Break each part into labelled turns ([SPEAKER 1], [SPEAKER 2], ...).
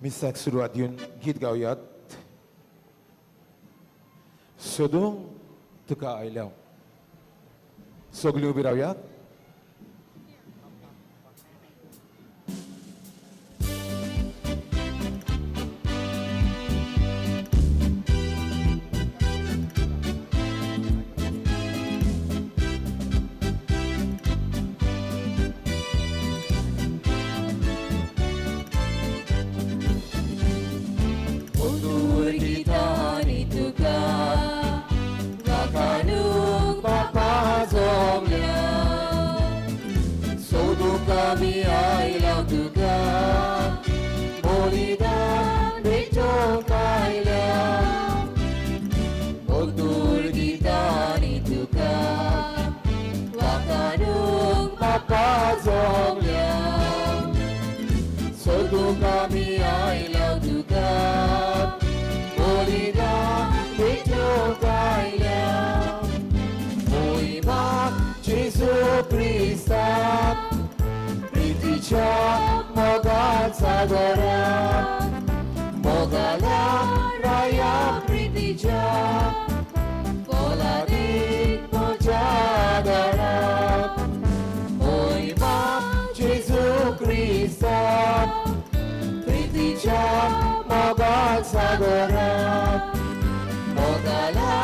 [SPEAKER 1] मिसाक सुरवात दिवन गीत गावयात. सोदूंक तुका आयल्या. सगळीं उबी रावयात.
[SPEAKER 2] Kami aylaw tuka, bolidan betong kailaw. Motul gitani tuka, wakanung papazong liaw. Sotu kami aylaw tuka, bolidan betong kailaw. Muimak Jesus Krista, Mogal Sagara, Mogala Raya Pritija, Poladik Mojadara, Moima Jesu Krista, Pritija, Mogal Sagara, Mogala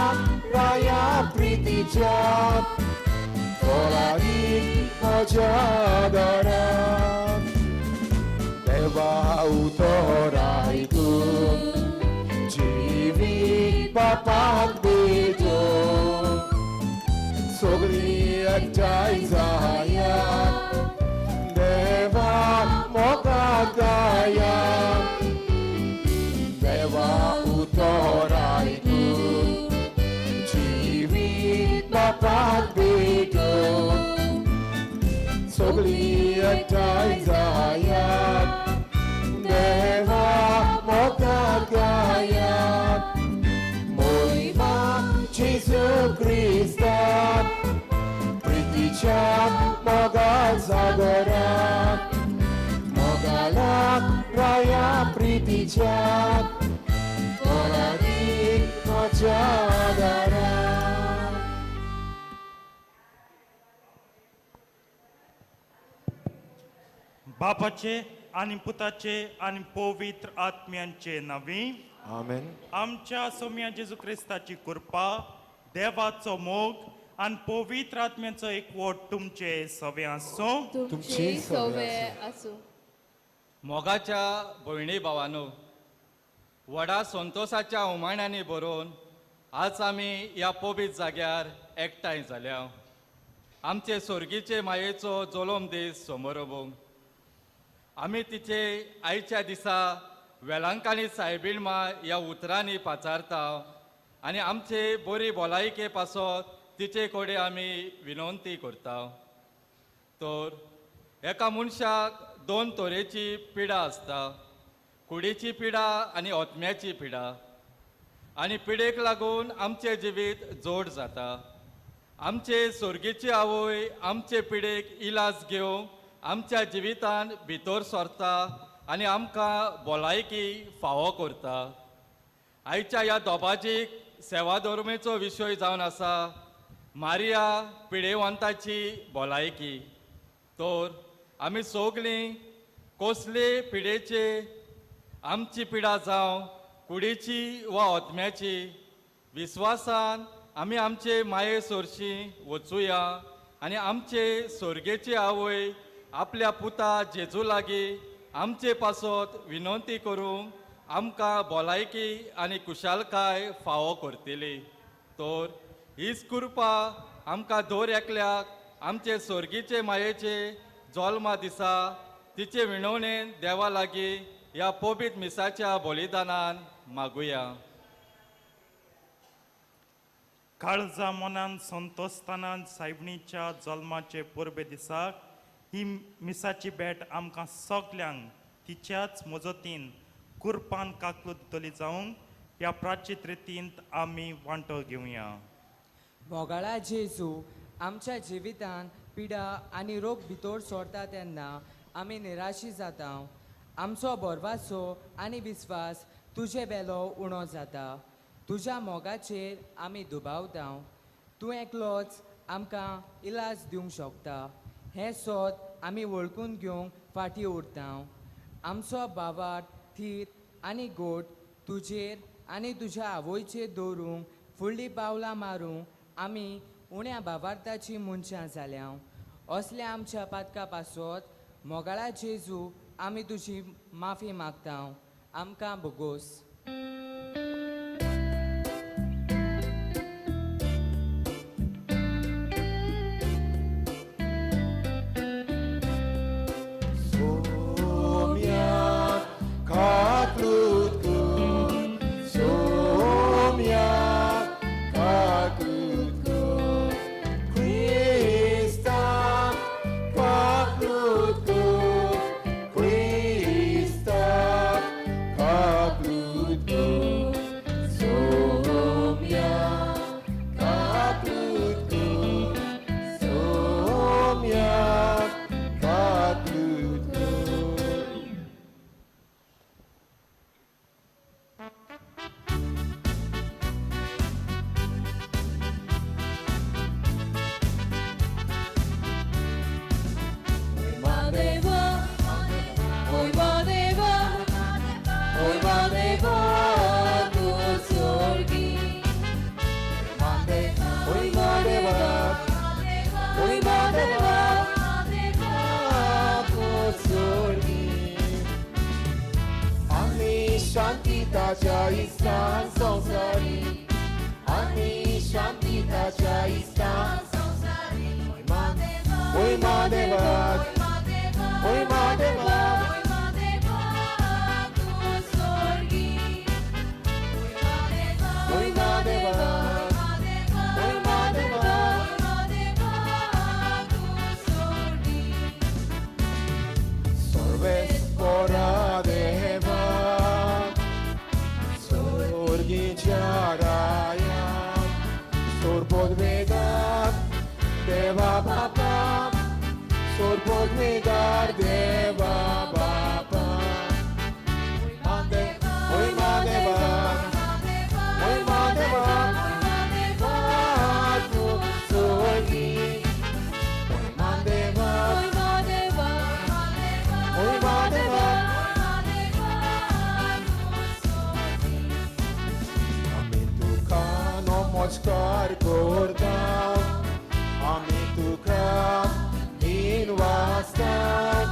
[SPEAKER 2] Raya Pritija, Poladik Mojadara. Dewa utoraiku, jiwi papat bejo, sogli ajai zaya, Dewa mokagaya. Dewa utoraiku, jiwi papat bejo, sogli ajai zaya, Dewa mokagaya. Moima Jesu Krista, Pritija Mogal Sagara, Mogalak Raya Pritija, Poladik Mojadara.
[SPEAKER 3] बापाचे आणि पुताचे आणि पवित्र आत्म्यांचे नावी.
[SPEAKER 1] आमेन.
[SPEAKER 3] आमच्या सौम्या जेजू ख्रिस्ताची कृपा, देवाचो मोग आणि पवित्र आत्म्याचो एकवट तुमचे सवे आसो.
[SPEAKER 2] तुमची सवे आसो.
[SPEAKER 4] मोगाच्या भयणी भावांनो, व्हडा संतोषाच्या उमाळ्यांनी बरोवन आज आमी ह्या पवित्र जाग्यार एकठांय जाल्या. आमचे स्वर्गीचे मायेचो जल्म दीस समारंभ आमी तिचे आयच्या दिसा वेलांकानी सायबीण ह्या उतरांनी पाचारता आनी आमचे बरी भलायके पासत तिचे कडेन आमी विनंती करता. तर एका मनशाक दोन तरेची पिडा आसता, कुडीची पिडा आनी ओतम्याची पिडा. आनी पिडेक लागून आमचे जिवीत जोड जाता. आमचे स्वर्गीची आवय आमचे पिडेक इलाज घेवंक आमच्या जिवितान भितर सरता आनी आमकां भलायकी फावो करता. आयच्या ह्या दोबाजीक सेवा धर्मेचो विशय जावन आसा मारिया पिडेवंताची भलायकी. तर आमी सगळीं कसले पिडेचे आमची पिडा जावं कुडीची वा ओतम्याची विस्वासान आमी आमचे माये सरशी वचुया आनी आमचे स्वर्गेची आवय आपल्या पुता जेजू लागीं आमचे पासत विनंती करूंक आमकां भलायकी आनी कुशालकाय फावो करतली. तर हीच कृपा आमकां दर एकल्याक आमचे स्वर्गीचे मायेचे जल्मा दिसा तिचे विणवणेन देवा लागीं ह्या पवित्र मिसाच्या बलिदानान मागुया.
[SPEAKER 3] काळजा मनान संतोसताना सायबणीच्या जल्माचे पुर्बे दिसाक ही मिसाची भेट आमकां सगल्यांक तिच्याच मजतीन कुर्बान काकलो दितली जावंक ह्या प्राचीत रितींत आमी वांटो घेवया.
[SPEAKER 5] मोगाळा जेजू आमच्या जिवितान पिडा आनी रोग भितर सोडता तेन्ना आमी निराशी जाता. आमचो बोरवासो आनी विस्वास तुजे बेलो उणो जाता. तुज्या मोगाचेर आमी दुबावता. तूं एकलोच आमकां इलाज दिवंक शकता. हें सोद आमी वळखून घेवंक फाटीं उरता. आमचो बावार थीर आनी गोट तुजेर आनी तुज्या आवयचेर दवरूंक फुडलीं पावलां मारूंक आमी उण्या बावार्थाची मनशां जाल्या. असल्या आमच्या पातका पासत मोगाळा जेजू आमी तुजी माफी मागता. आमकां बोगोस.
[SPEAKER 2] शांतीच्या इस्तान संसारी आनी शांतीच्या इस्तान संसारी ओय महादेवा ओय महादेवा तूं स्वर्गी ओय महादेवा ओय महादेवा तूं स्वर्गी सर्वेस्परा देवा Raya, Sorbodvegar, Deva Baba, Sorbodvegar, Deva Baba. Oy Madeva, Oy Madeva, Tu Sorgi. Oy Madeva, Oy Madeva. Mochkar kordam, ami tuka minvastam,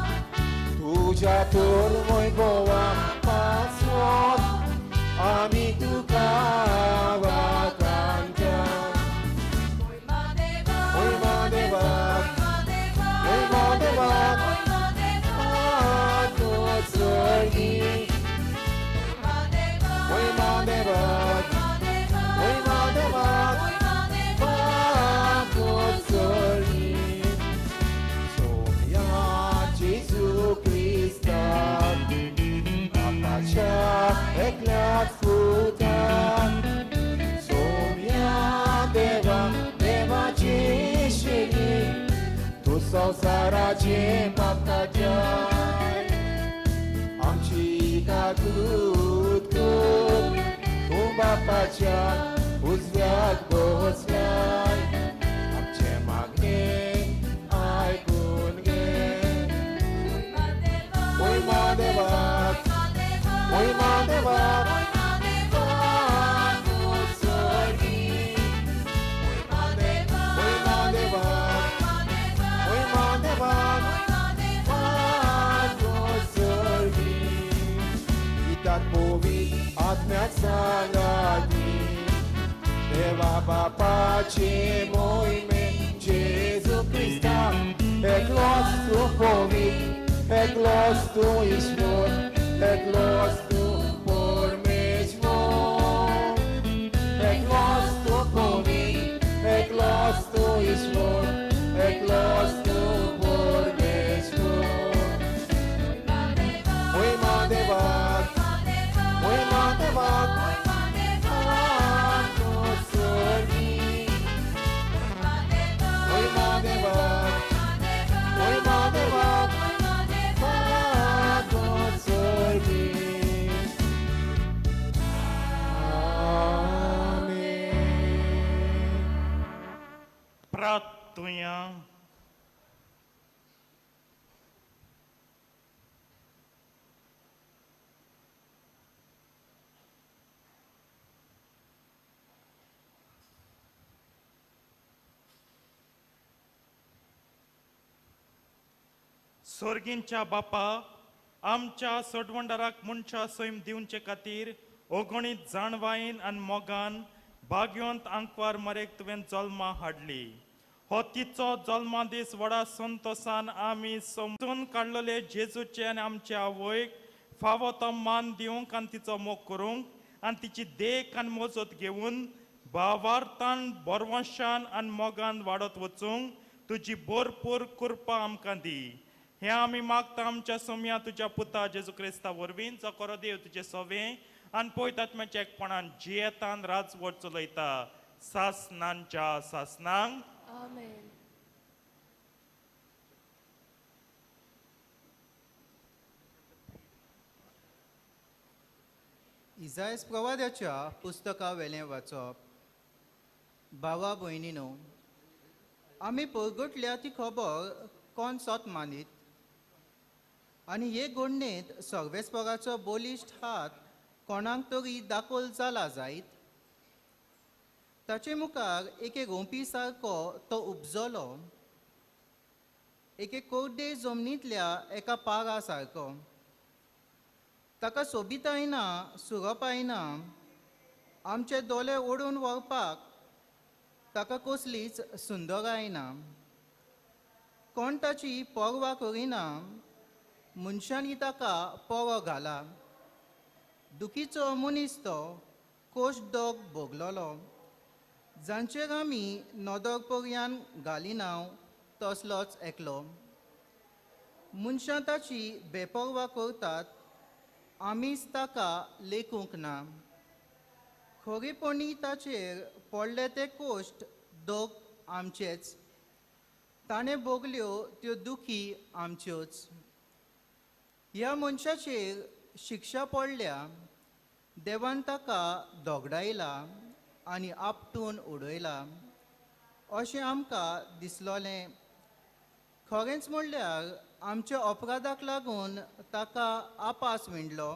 [SPEAKER 2] tuja tur moi boa paswat, ami tuka vakantam. Oy Madeva, Oy Madeva, Oy Madeva, tu sorgi. Oy Madeva. Oy Madeva, Pacosoli, Somia Gesù Cristo, Apacea eclat futa, Somia Deva, Deva Cishini, Tu sau sarace maptajai, Am cica gut, Bapacia, uzviat bohosviai, Apce magne, ai bunge. Oy Madeva, Oy Madeva, tu sorgi. Oy Madeva, Oy Madeva, tu sorgi. Itat povi, atmeat salati, Deva Papa ce moime, Gesù Cristo, Eglos tu povi, Eglos tu Ishvor, Eglos tu pormejvor, Eglos tu povi, Eglos tu Ishvor, Eglos tu pormejvor. Oy Madeva, Oy Madeva, tu sorgi. Oy Madeva, Oy Madeva, tu sorgi.
[SPEAKER 3] सोर्गींच्या बापा आमच्या सोडवंडाराक मनशा Sam दिवचे खातीर ओगणीत जाणवाईन आनी मोगान भाग्यवंत आंकवार मरेक तुवें जल्मा हाडली. हो तिचो जल्मा दीस व्हडा संतोषान आमी समजून काडलेले जेजूचे आनी आमच्या आवयक फावो तो मान दिवंक आनी तिचो मोग करूंक आनी तिची देख आनी मोजत घेवन भावार्थान बोरवंशान आनी मोगान वाडत वचूंक तुजी भरपूर कृपा आमकां दी. हें आमी मागता आमच्या सोम्या तुज्या पुता जेजू क्रिस्ता वरवीं जो खरो देव तुजे सोवें आनी पयत आत्म्याच्या एकपणान जियेतान राजवट चलयता सासनांच्या सासनांक.
[SPEAKER 2] Amen.
[SPEAKER 6] इजायस प्रवाद्याच्या पुस्तका वेलें वाचप. भावा भयणीनो, आमी परगटल्या ती खबर कोण सोत मानीत आनी हे घडणेंत सर्वेस्पराचो बोलिश्ट हात कोणाक तरी दाखोल जाला जायत. ताचे मुखार एके रोंपी सारको तो उपजलो, एके कोरडे जमनींतल्या एका पारा सारको. ताका सोबितायना सुरपायना, आमचे दोळे ओडून व्हरपाक ताका कसलीच सुंदराय ना. कोण ताची पर्वा करिना, मनशांनी ताका परो घाला. दुखीचो मनीस तो कोश दोग भोगलोलो, जांचेर आमी नदर पर्यान घालिना तसलोच एकलो. मनशां ताची बेपर्वा करतात, आमीच ताका लेखूंक ना. खरेपणी ताचेर पडले ते कोश्ट दोग आमचेच, ताणें भोगल्यो त्यो दुखी आमच्योच. ह्या मनशाचेर शिक्षा पडल्या, देवान ताका दोगडायला आनी आपटून उडयला अशें आमकां दिसलोलें. खरेंच म्हणल्यार आमच्या अपराधाक लागून ताका आपास विणलो,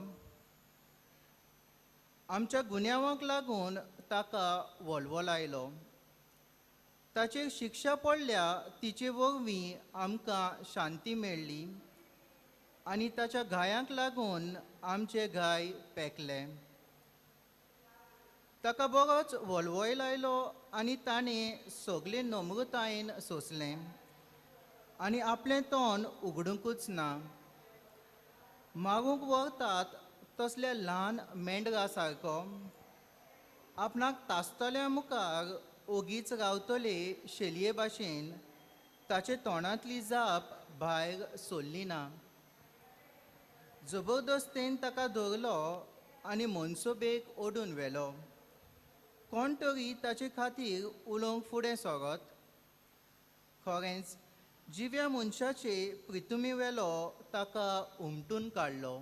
[SPEAKER 6] आमच्या गुन्यांवाक लागून ताका वळवलायलो. ताचेर शिक्षा पडल्या तिचे वरवीं आमकां शांती मेळ्ळी आनी ताच्या घायांक लागून आमचे घाय पेकले. ताका बरोच वळवय लायलो आनी ताणें सगळे नम्रतायेन सोंसलें आनी आपलें तोंड उगडूंकूच ना. मारूंक व्हरतात तसल्या ल्हान मेंढरा सारको आपणाक तासतल्या मुखार ओगीच रावतले शेलये भाशेन ताचे तोंडांतली जाप भायर सोल्ली ना. जबरदस्तेन ताका धरलो आनी मनसोबेक ओडून व्हेलो. कोण तरी ताचे खातीर उलोवंक फुडें सरत. खरेंच जिव्या मनशाचे प्रितुमी वेलो ताका उमटून काडलो.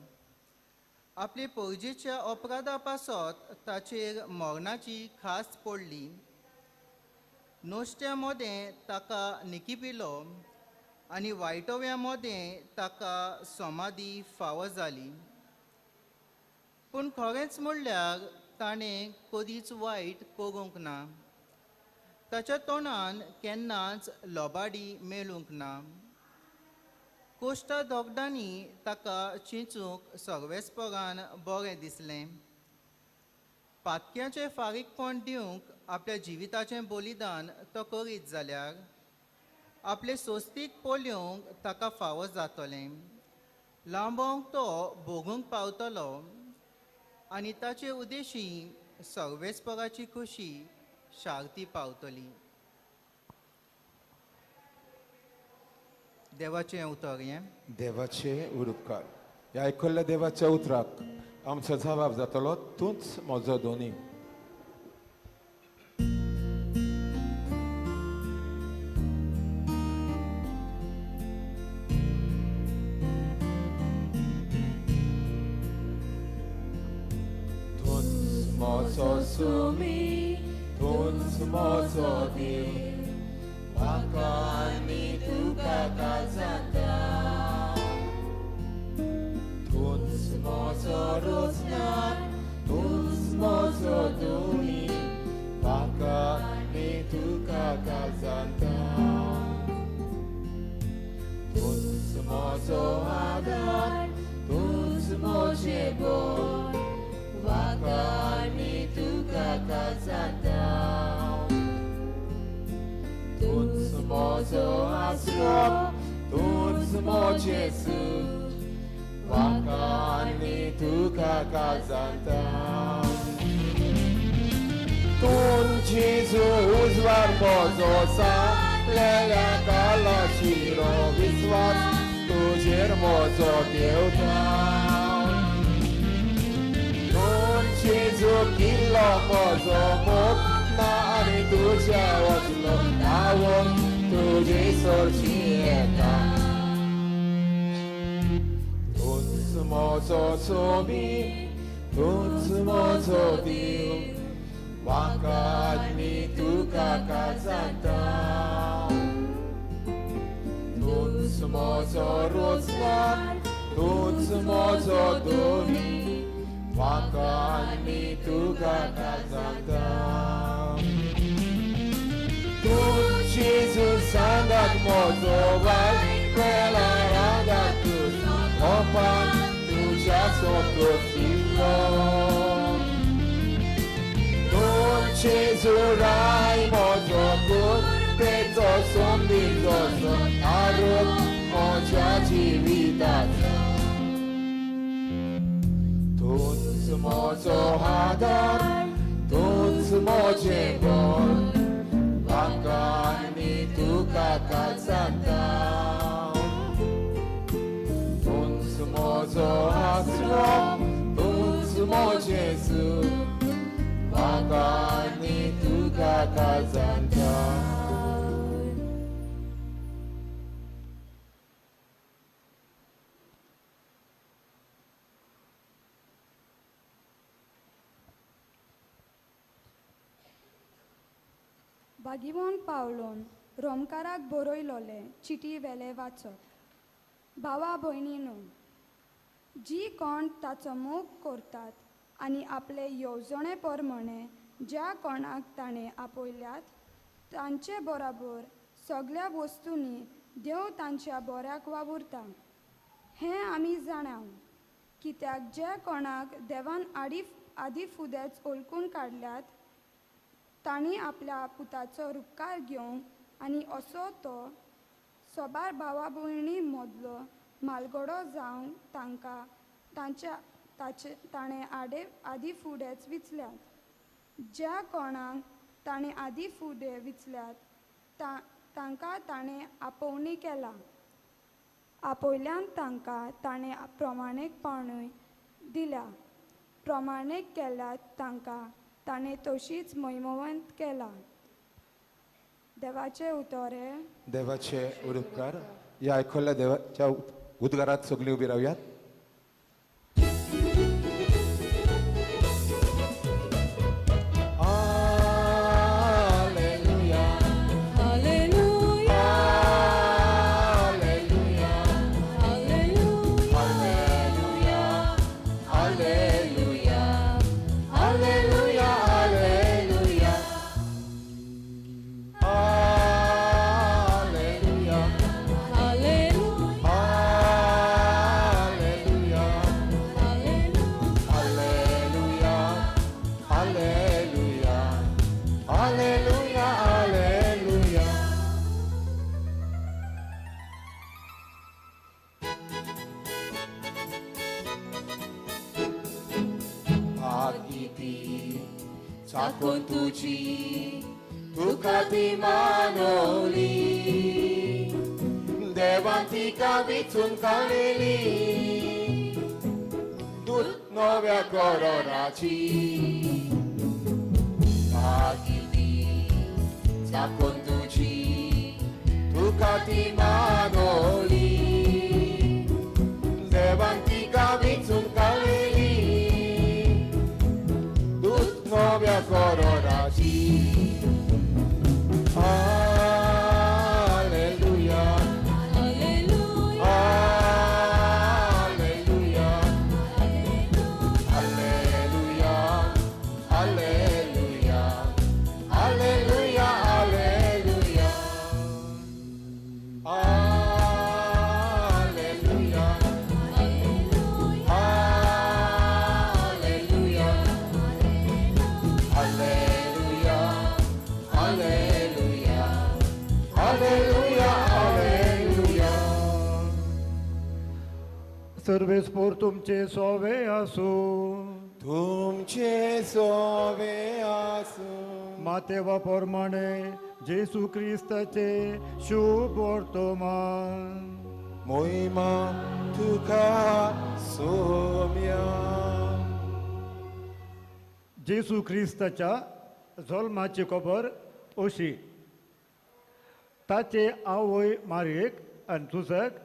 [SPEAKER 6] आपले परजेच्या अपराधा पासत ताचेर मरणाची खास पडली. नोश्त्या मोदें ताका निकिपिलो आनी वायटव्या मोदें ताका समाधी फावो जाली. पूण खरेंच म्हणल्यार ताणें कधीच वायट करूंक ना. ताच्या तोंडान केन्नाच लोबाडी मेळूंक ना. कोश्टा दोगडांनी ताका चिंचूंक सर्वेस्परान बरें दिसलें. पातक्याचें फारीकपण दिवंक आपल्या जिविताचें बलिदान तो करीत जाल्यार आपले सोस्तीक पोल्योवंक ताका फावो जातलें. लांबोवंक तो भोगूंक पावतलो आनी ताचे उद्देशी सर्वेस्पराची खुशी शार्ती पावतली. देवाचें उतर हें.
[SPEAKER 1] देवाचे उरूपकार. ह्या आयकल्ल्या देवाच्या उतराक आमचो जबाब जातलो तूंच म्हजो दोनी. तूंच म्हजो सुमी, तूंच म्हजो देव, म्हाका आनी तुका काजाता. तूंच म्हजो रोजगार, तूंच म्हजो दोनी, म्हाका आनी तुका काजाता. तूंच म्हजो
[SPEAKER 2] मोजो आदार तूच मोजे बोल वाकानी तुका काजाता तूच मोजो आसरो तूच मोजे सू वाकानी तुका काजाता तून Jesus var mozo sa leia kalashiro viswas tujer mozo deutau tun Jesus kilo mozo mok na ani tuja waslo tawon tuje sorchieta tun mozo sobi tun mozo diu Wakadni tuka kazanta Tuts mozo rozwan Tuts mozo dori Wakadni tuka kazanta Tuts Jesus sangat mozo wal Kwela ragat tus Opan tuja sotot silom Cezurai mojo kur peto somni gozo arut moja civitaza Tuts mojo hadar tuts moje bol Wakani tuka katsanta Tuts mojo asrom tuts moje su Wakani tuka kazanta
[SPEAKER 7] बागिवोन पावलोन रोमकाराक बरयलोले चिटी वेले वाचप भावा भयणीनो जी कोण ताचो मोग करतात आनी आपले येवजणे प्रमाणे ज्या कोणाक ताणें आपयल्यात तांचे बरोबर सगळ्या वस्तूंनी देव तांच्या बऱ्याक वावुरता हें आमी जाणाव कित्याक जे कोणाक देवान आदी फुडेंच ओळखून काडल्यात तांणी आपल्या पुताचो रुपकार घेवंक आनी असो तो सोबार भावा भयणी मदलो मालगडो जावंक ताणें आदी फुडेंच विचल्यात ज्या कोणाक ताणें आदी फुडें विचल्यात तांकां ताणें आपोवणी केला आपयल्यान तांकां ताणें प्रमाणीकपणूय दिल्या प्रमाणीक केल्यात तांकां ताणें तशीच महिमवंत केला देवाचे उतोरे
[SPEAKER 1] देवाचे उदकार या आयकल्ल्या देवाच्या उद्गारात सगळीं उबी रावयात
[SPEAKER 2] Con tuci, tuca ti manoli, davanti capitun caleli, tut novia coronaci, pagiti, con tuci, tuca ti manoli, davanti capitun caleli. Novia coronaci Alleluia Alleluia Alleluia Alleluia Alleluia Alleluia Alleluia
[SPEAKER 8] सर्वेस्पोर तुमचे सोवे आसूं
[SPEAKER 2] तुमचे सोवे आसूं
[SPEAKER 8] मातेवा प्रमाणे जेसू क्रिस्ताचे शुभ वर्तमान
[SPEAKER 2] मोहिमा तुका सोम्या
[SPEAKER 8] जेसू क्रिस्ताच्या जल्माची खबर अशी ताचे आवय मारयेक आनी तुजक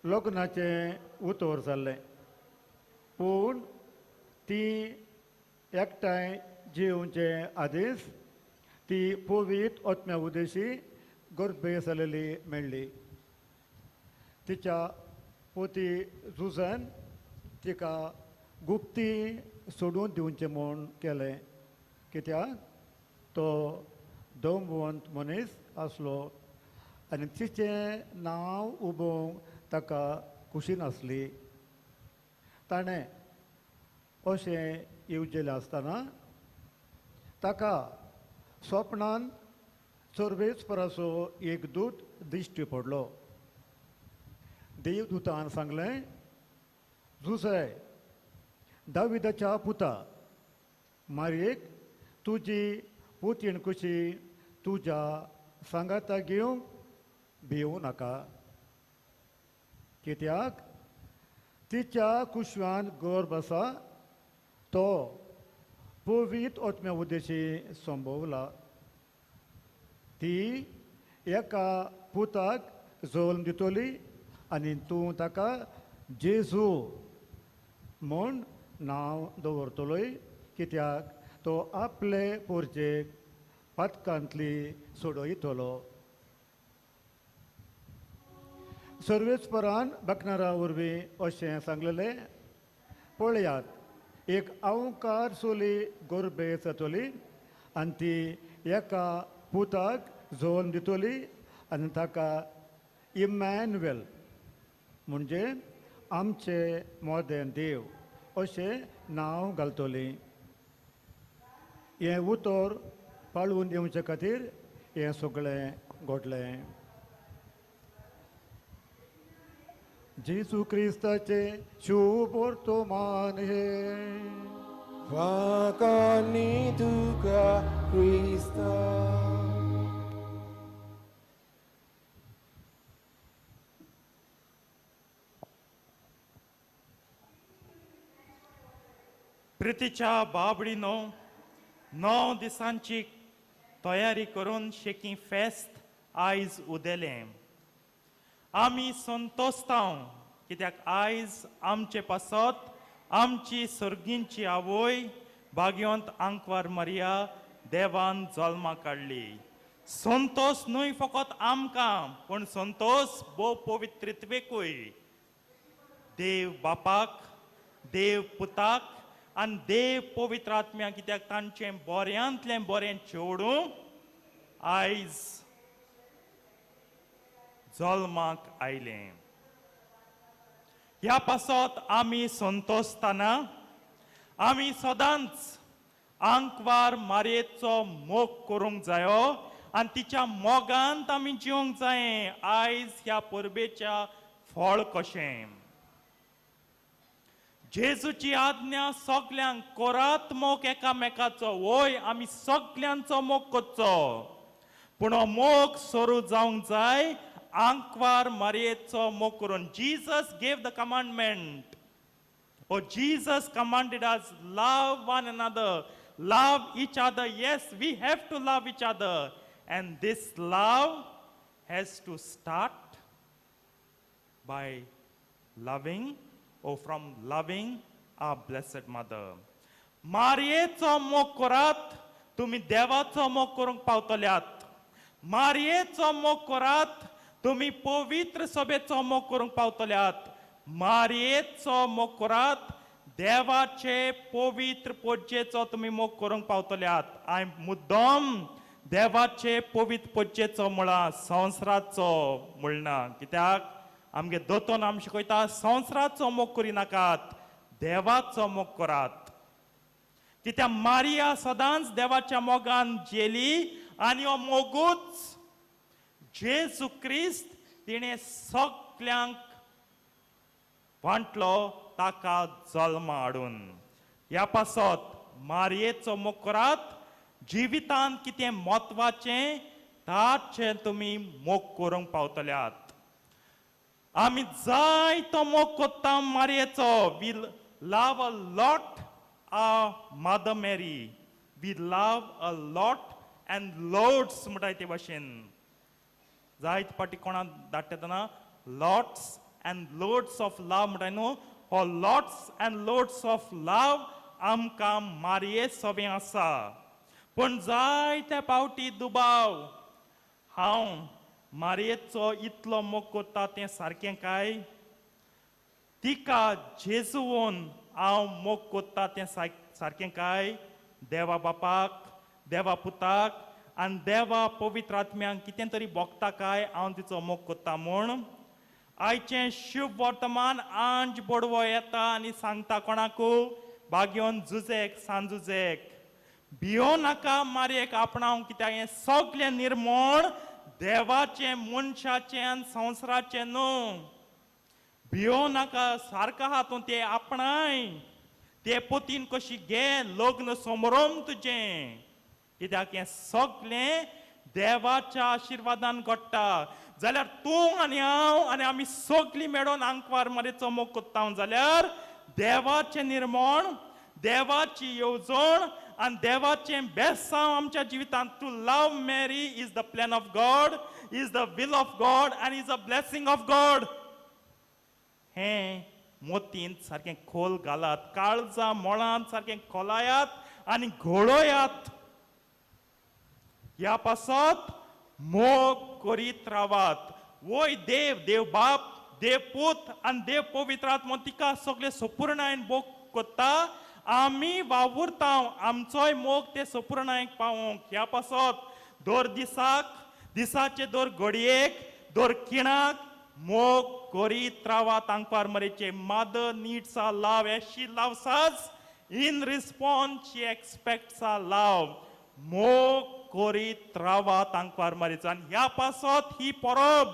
[SPEAKER 8] लग्नाचे उतर जाल्लें पूण ती एकठांय जेवचे आदीस ती पवित्र आत्म्या उदेशी गर्भे जालेली मेळ्ळी तिच्या पोती झुजन तिका गुप्ती सोडून दिवचें म्हूण केलें कित्याक तो दमवंत मनीस आसलो आनी तिचें नांव उबोवंक ताका खुशी नासली ताणें अशें येवजेलें आसतना ताका स्वप्नान सर्वेस्पराचो एक दूत दिश्टी पडलो देवदूतान सांगलें जुसय दाविदाच्या पुता मारयेक तुजी पोतीण कशी तुज्या सांगाता घेवंक भिवूं नाका कित्याक तिच्या कुशवान गर्भ आसा तो पवित्र आत्म्या उदेशी संभोवला ती एका पुताक जल्म दितली आनी तूं ताका जेजू म्हूण नांव दवरतलोय कित्याक तो आपले पोरचेक पातकांतली सोडयतलो सर्वेस्परान बकनारा वरवीं अशें सांगलेलें पळयात एक अवकार चोली गोरबे जातली आनी ती एका पुताक जल्म दितली आनी ताका इमॅन्युएल म्हणजे आमचे मोदें देव अशें नांव घालतली हें उतर पाळून येवचे खातीर हें सगळें घडलें जेसू क्रिस्ताचे शुभ वर्तमान हे
[SPEAKER 2] वाकान्नी तुका क्रिस्ता
[SPEAKER 3] प्रितीच्या बाबडीनो 9 दिसांची तयारी करून शेकी फेस्त आयज उदेलें आमी संतोस्तांव कित्याक आयज आमचे पासत आमची सर्गींची आवय भाग्यवंत आंकवार मारिया देवान जल्माक काडली संतोष न्हय फकत आमकां पण संतोष भोव पवित्रत्वेकूय देव बापाक देव पुताक आनी देव पवित्र आत्म्या कित्याक तांचें बऱ्यांतलें बरें चेवडूं आयज जल्माक आयलें ह्या पासत आमी संतोसतना आमी सदांच आंकवार मारयेचो मोग करूंक जायो आनी तिच्या मोगांत आमी जिवंक जाये आयज ह्या परबेच्या फळ कशें जेजूची आज्ञा सगल्यांक कोरात मोग एकामेकाचो वय आमी सगल्यांचो मोग करचो पूण हो मोग सरू जावंक जाय आंकवार मारयेचो मोग करून Jesus gave the commandment Oh, Jesus commanded us, love one another, love each other. Yes, we have to love each other. And this love has to start by loving or from loving our Blessed Mother. मारयेचो मोग करात तुम्ही देवाचो मोग करूंक पावतल्यात मारयेचो मोग करात तुम्ही पवित्र सभेचो मोग करूंक पावतल्यात मारयेचो मोग करात देवाचे पवित्र पोज्जेचो तुम्ही मोग करूंक पावतल्यात हांवें मुद्दम देवाचे पवित्र पोज्जेचो म्हळां संवसाराचो म्हणना कित्याक आमगे दोतोन आमकां शिकयता संवसाराचो मोग करिनाकात देवाचो मोग करात कित्याक मारिया सदांच देवाच्या मोगान जेली आनी हो मोगूच जेजू क्रिस्त तिणें सगल्यांक वांटलो ताका जल्म हाडून. ह्या पासत मारयेचो मोग करात. जिवितांत कितें म्हत्वाचें ताचें तुमी मोग करूंक पावतल्यात. आमी जायतो मोग कोत्ता मारयेचो. We love a lot mother Mary. We love a lot and loads म्हणटाय ते भाशेन. जायते पाटी कोणाक धाडटा lots and loads of love म्हणटाय न्हू. हो lots and loads of love आमकां मारये सोबे आसा. पण जायते पावटी दुबाव हांव मारयेचो इतलो मोग करता तें सारकें काय? तिका जेजुवन हांव मोग कोत्ता तें सारकें काय? देवा बापाक, देवा पुताक आनी देवा पवित्र आत्म्यांक कितें तरी भोगता काय हांव तिचो मोग कोत्ता म्हूण? आयचें शुभ वर्तमान आंज बडवो येता आनी सांगता कोणाकू भाग्योन झुजेक सांजुजेक. भियो नाका मारयेक आपणावंक, कित्याक हें सगळें निर्मळ देवाचें, मनशाचें आनी संवसाराचें न्हू. भियो नाका, सारको आहा तूं तें आपणाय. ते पोतीन कशी घे लग्न समारंभ तुजें. कित्याक हें सगळें देवाच्या आशिर्वादान घडटा. जाल्यार तूं आनी हांव आनी आमी सगळीं मेळून आंकवार मारयेचो मोग कोत्ता जाल्यार देवाचें निर्मळ, देवाची येवजण आनी देवाचें बेसांव आमच्या जिवितांत. To love Mary is the plan of God, is the will of God आनी is a blessing of God. हें मोतींत सारकें खोल घालात, काळजा मोळांत सारकें खोलायात आनी घोळोयात. ह्या पासत मोग करीत रावात. वोय देव, देव बाप, देव पूत आनी देव पवित्र आत्मो तिका सगळे संपूर्णायेन मोग कोत्ता. आमी वावुरता आमचोय मोग ते संपूर्णायेक पावोवंक. ह्या पासत दर दिसाक, दिसाचे दर घडयेक, दर खिणाक मोग करीत रावात आंकवार मारयेचे. Mother needs a love as she loves us. In response she expects a love. मोग करीत रावात आंकवार मारयेचो. आनी ह्या पासत ही परब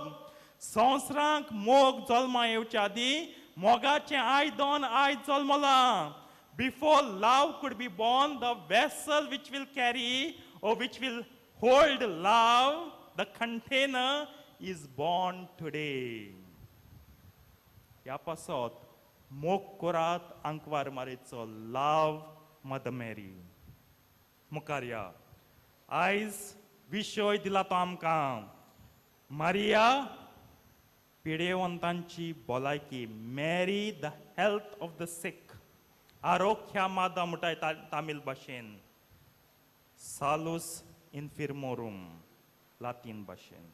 [SPEAKER 3] संवसारांक मोग जल्मा येवच्या आदी मोगाचें आयदन आयज जल्मलां. Before love could be born, the vessel which will carry or which will hold love, the container is born today. ह्या पासत मोग करात आंकवार मारयेचो. लव मदर मेरी. मुखार या. आयज विशय दिला तो आमकां. मारिया पिडेवंतांची भलायकी. मेरी द हेल्थ ऑफ द सिक. आरोग्या मादा म्हणटाय तामील भाशेन. सालूस इन्फिर्मोरूम लातीन भाशेन.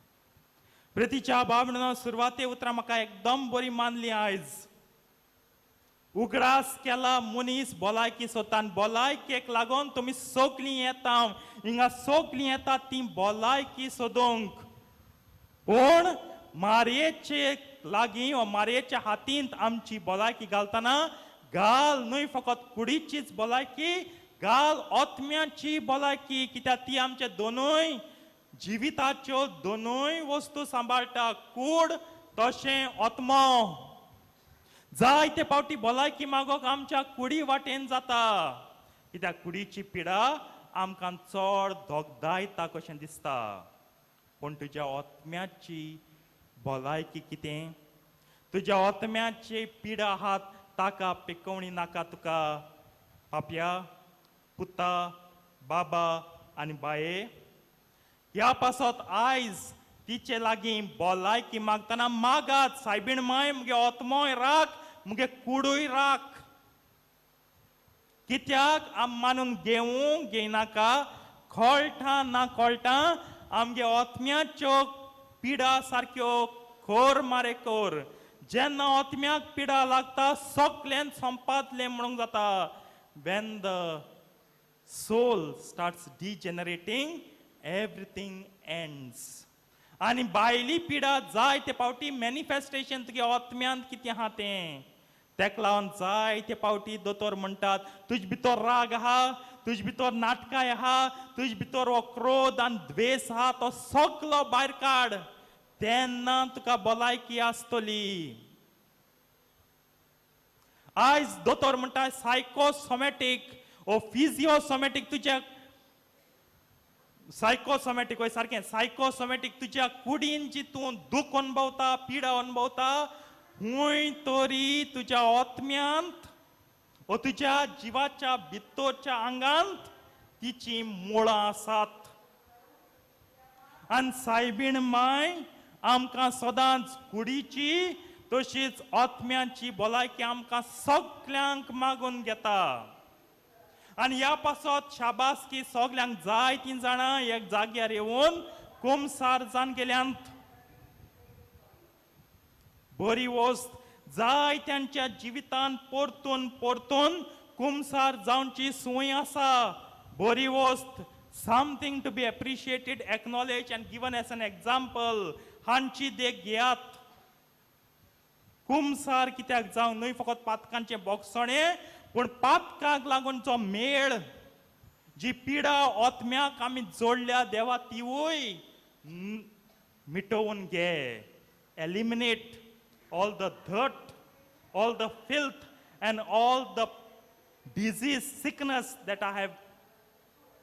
[SPEAKER 3] प्रितीच्या बाबणो सुरवाते उतरां म्हाका एकदम बरी मानली आयज. उगडास केला मनीस भलायकी सोदता आनी भलायकेक लागून तुमी सगळीं येता. हिंगा सगळीं येता ती भलायकी सोदूंक. पूण मारयेचे लागीं वा मारयेच्या हातींत आमची भलायकी घालतना गाल न्हय फकत कुडीचीच भलायकी, गाल आत्म्याची भलायकी. कित्याक ती आमचे दोनूय जिविताच्यो दोनूय वस्तू सांबाळटा. कूड तशें आत्मो. जायते पावटी भलायकी मागोवंक आमच्या कुडी वाटेन जाता. कित्याक कुडीची पिडा आमकां चड दोगदायता कशें दिसता. पूण तुज्या आत्म्याची भलायकी कितें? तुज्या आत्म्याची पिडा आहात ताका पिकवणी नाका तुका. पापया, पुता, बाबा आनी बाये. ह्या पासत आयज तिचे लागीं भलायकी मागतना मागात. सायबीण माय मुगे आत्मोय राख, मुगे कुडूय राख. कित्याक आम मानून घेवंक घेयनाका. कळटा ना कळटा आमगे आत्म्याच्यो पिडा सारक्यो खोर मारे कोर. जेन्ना आत्म्याक पिडा लागता सगळें संपादलें म्हणूंक जाता. when the soul starts degenerating, everything ends. आनी भायली पिडा जायते पावटी मॅनिफेस्टेशन तुगे आत्म्यांत कितें आहा तें. तेका लागून जायते पावटी दोतोर म्हणटात तुज भितर राग आहा, तुज भितर नाटकाय आहा, तुज भितर हो क्रोध आनी द्वेष आहा तो सगळो भायर काड. तेन्ना तुका भलायकी आसतली. आयज दोतोर म्हणटा सायकोसोमॅटीक ओ फिजिओसोमॅटीक तुज्या सायकोसोमॅटीक होय सारकें सायकोसोमॅटीक तुज्या कुडीन जी तूं दूख अनुभवता पिडा अनुभवता हुंय तरी तुज्या आत्म्यांत ओ तुज्या जिवाच्या भितरच्या आंगांत तिची मुळां आसात आनी सायबीण माय आमकां सदांच कुडीची तशीच आत्म्याची भलायकी आमकां सगल्यांक मागून घेता आनी ह्या पासत शाबासकी सगल्यांक जायतीं जाणां एक जाग्यार येवन कुमसार जावन गेल्यांत बरी वस्त जायत्यांच्या जिवितांत परतून परतून कुमसार जावची सूय आसा बरी वस्त something to be appreciated acknowledge and given as an example हांची देख घेयात कुमसार कित्याक जावं न्हय फकत पातकांचे बोगसणे पूण पातकाक लागून जो मेळ जी पिडा आत्म्याक आमी जोडल्या देवा तिवूय मिटोवन घे eliminate all the dirt, all the filth, and all the disease, sickness that I have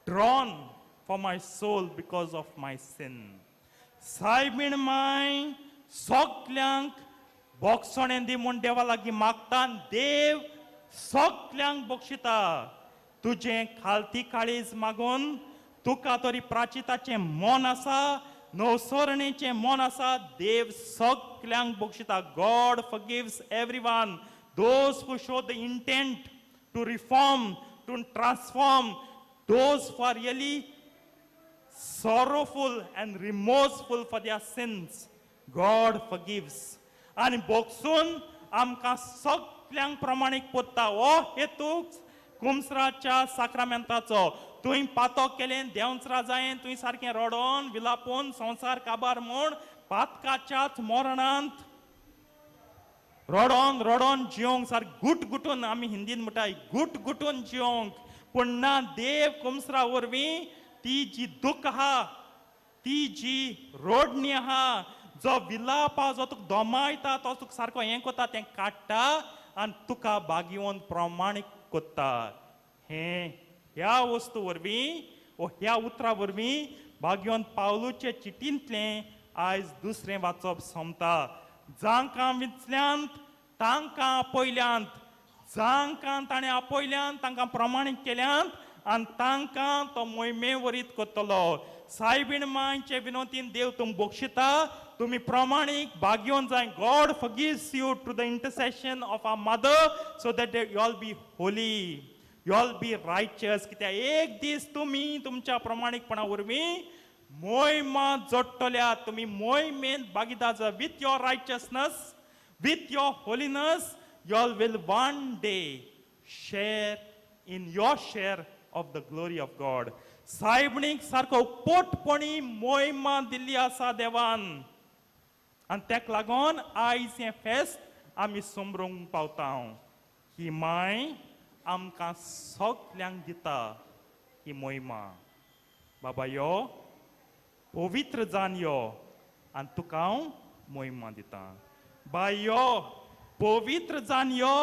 [SPEAKER 3] drawn for my soul because of my sin. सायबीण माय सगल्यांक बोगसणें दी म्हूण देवा लागीं मागता देव सगल्यांक बक्षिता तुजें खालती काळीज मागून तुका तरी प्राचिताचें मन आसा नवसरणेचें मन आसा देव सगल्यांक बक्षिता God forgives everyone those who show the intent to reform to transform those who are really sorrowful and remorseful for their sins God forgives आणि बोगसून आमकां सगल्यांक प्रमाणीक पोत्ता हो हेतूक कुमसराच्या साक्रामेंताचो तुवें पातो केलें देंवचरा जायें तुवें सारकें रडोन विलापून संवसार काबार म्हूण पातकाच्याच मरणांत रडोन रडोन जियोंक सारकें गुटगुटून आमी हिंदीन म्हणटाय गुटगुटून जियोंक पूण ना देव कुमसरा वरवीं ती जी दुख आहा ती जी रोडणी आहा जो विलाप आहा जो तुका दोमायता तो तुका सारको हें कोता तें काडटा आनी तुका बागयोन प्रमाणीक कोत्ता हें ह्या वस्तू वरवीं ओ ह्या उतरा वरवीं बागयोन पावलूचे चिटींतलें आयज दुसरें वाचप सोमता जांकां विचल्यांत तांकां आपयल्यांत जांकां ताणें आपयल्यांत तांकां प्रमाणीक केल्यांत आनी तांकां तो मोहिमे वरीत कोत्तलो सायबीण मांयचे विनोतीन देव तुम बक्षिता तुमी प्रमाणीक भाग्योन जाय God forgives you to the intercession of our mother so that you all be holy you all be righteous कित्याक एक दीस तुमी तुमच्या प्रमाणीकपणा वरवीं मोहिमा जोडटल्यात तुमी मोहिमेंत भागीदार जा with your righteousness with your holiness you all will one day share in your share of the glory of God. सायबणीक सारको पोटपणी मोहिमा दिल्ली आसा देवान आनी तेका लागून आयज हें फेस्त आमी समरूंक पावता ही माय आमकां सगल्यांक दिता ही मोहिमा बाबा यो पवित्र जावन यो आनी तुका हांव मोहिमा दिता बाय यो पवित्र जावन यो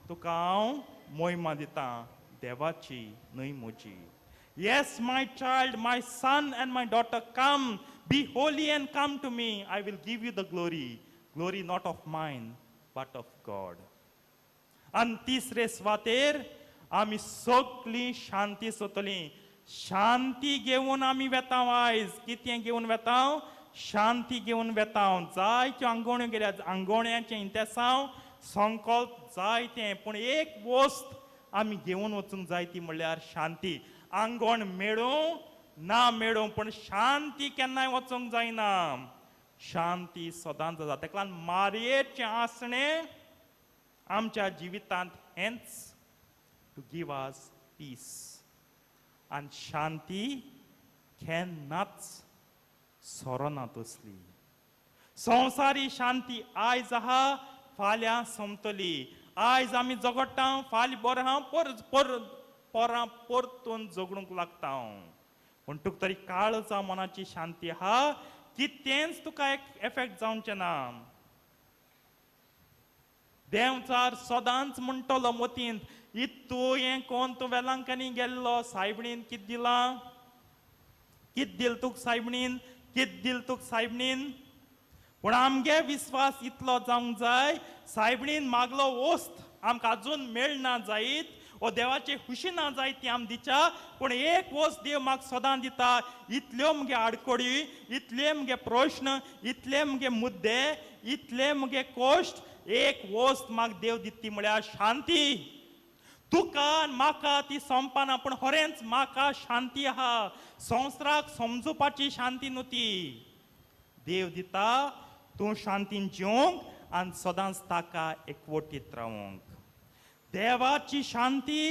[SPEAKER 3] तुका हांव मोहिमा दिता देवाची न्हय म्हजी yes my child my son and my daughter come be holy and come to me I will give you the glory not of mine but of God आणि तिसरे स्वातेर आमी सगळी शांती सोदतली शांती घेवन आमी वेता आयज कितें घेवन वेता शांती घेवन वेता जायत्यो आंगवण्यो गेल्या आंगवण्याचें इंतेसांव संकल्प जायतें पूण एक वस्त आमी घेवन वचूंक जाय ती म्हणल्यार शांती आंगण मेळूं ना मेळूं पण शांती केन्नाय वचूंक जायना शांती सदांच जाता तेका लागून मारयेचें आसणें आमच्या जिवितांत हेंच टू गिव अस पीस आनी शांती केन्नाच सोरना तसली संवसारी शांती आयज आहा फाल्यां सोंपतली आयज आमी जगडटा फाल्यां बरें हा परतून जगडूंक लागता पूण तुका तरी काळजा मनाची शांती आहा की तेंच तुका एक एफेक्ट जावचें ना देवचार सदांच म्हणटलो मोतींत तूं हें कोण तूं वेलांकनी गेल्लो सायबणीन कित दिलां कित दिल तुक सायबणीन कित दिल तुक सायबणीन पूण आमगे विस्वास इतलो जावंक जाय सायबणीन मागलो वस्त आमकां अजून मेळना जायत ओ देवाची खुशी ना जाय ती आम दिच्या पूण एक वस्त देव म्हाका सदां दिता इतल्यो मुगे आडकोडी इतले मुगे प्रश्न इतले मुगे मुद्दे इतले मुगे कोश्ट एक वस्त म्हाका देव दिता ती म्हळ्यार शांती तुका आनी म्हाका ती सोंपना पूण खरेंच म्हाका शांती आहा संवसाराक समजुपाची शांती न्हू ती देव दिता तूं शांतीन जिवंक आनी सदांच ताका एकवटीत रावंक देवाची शांती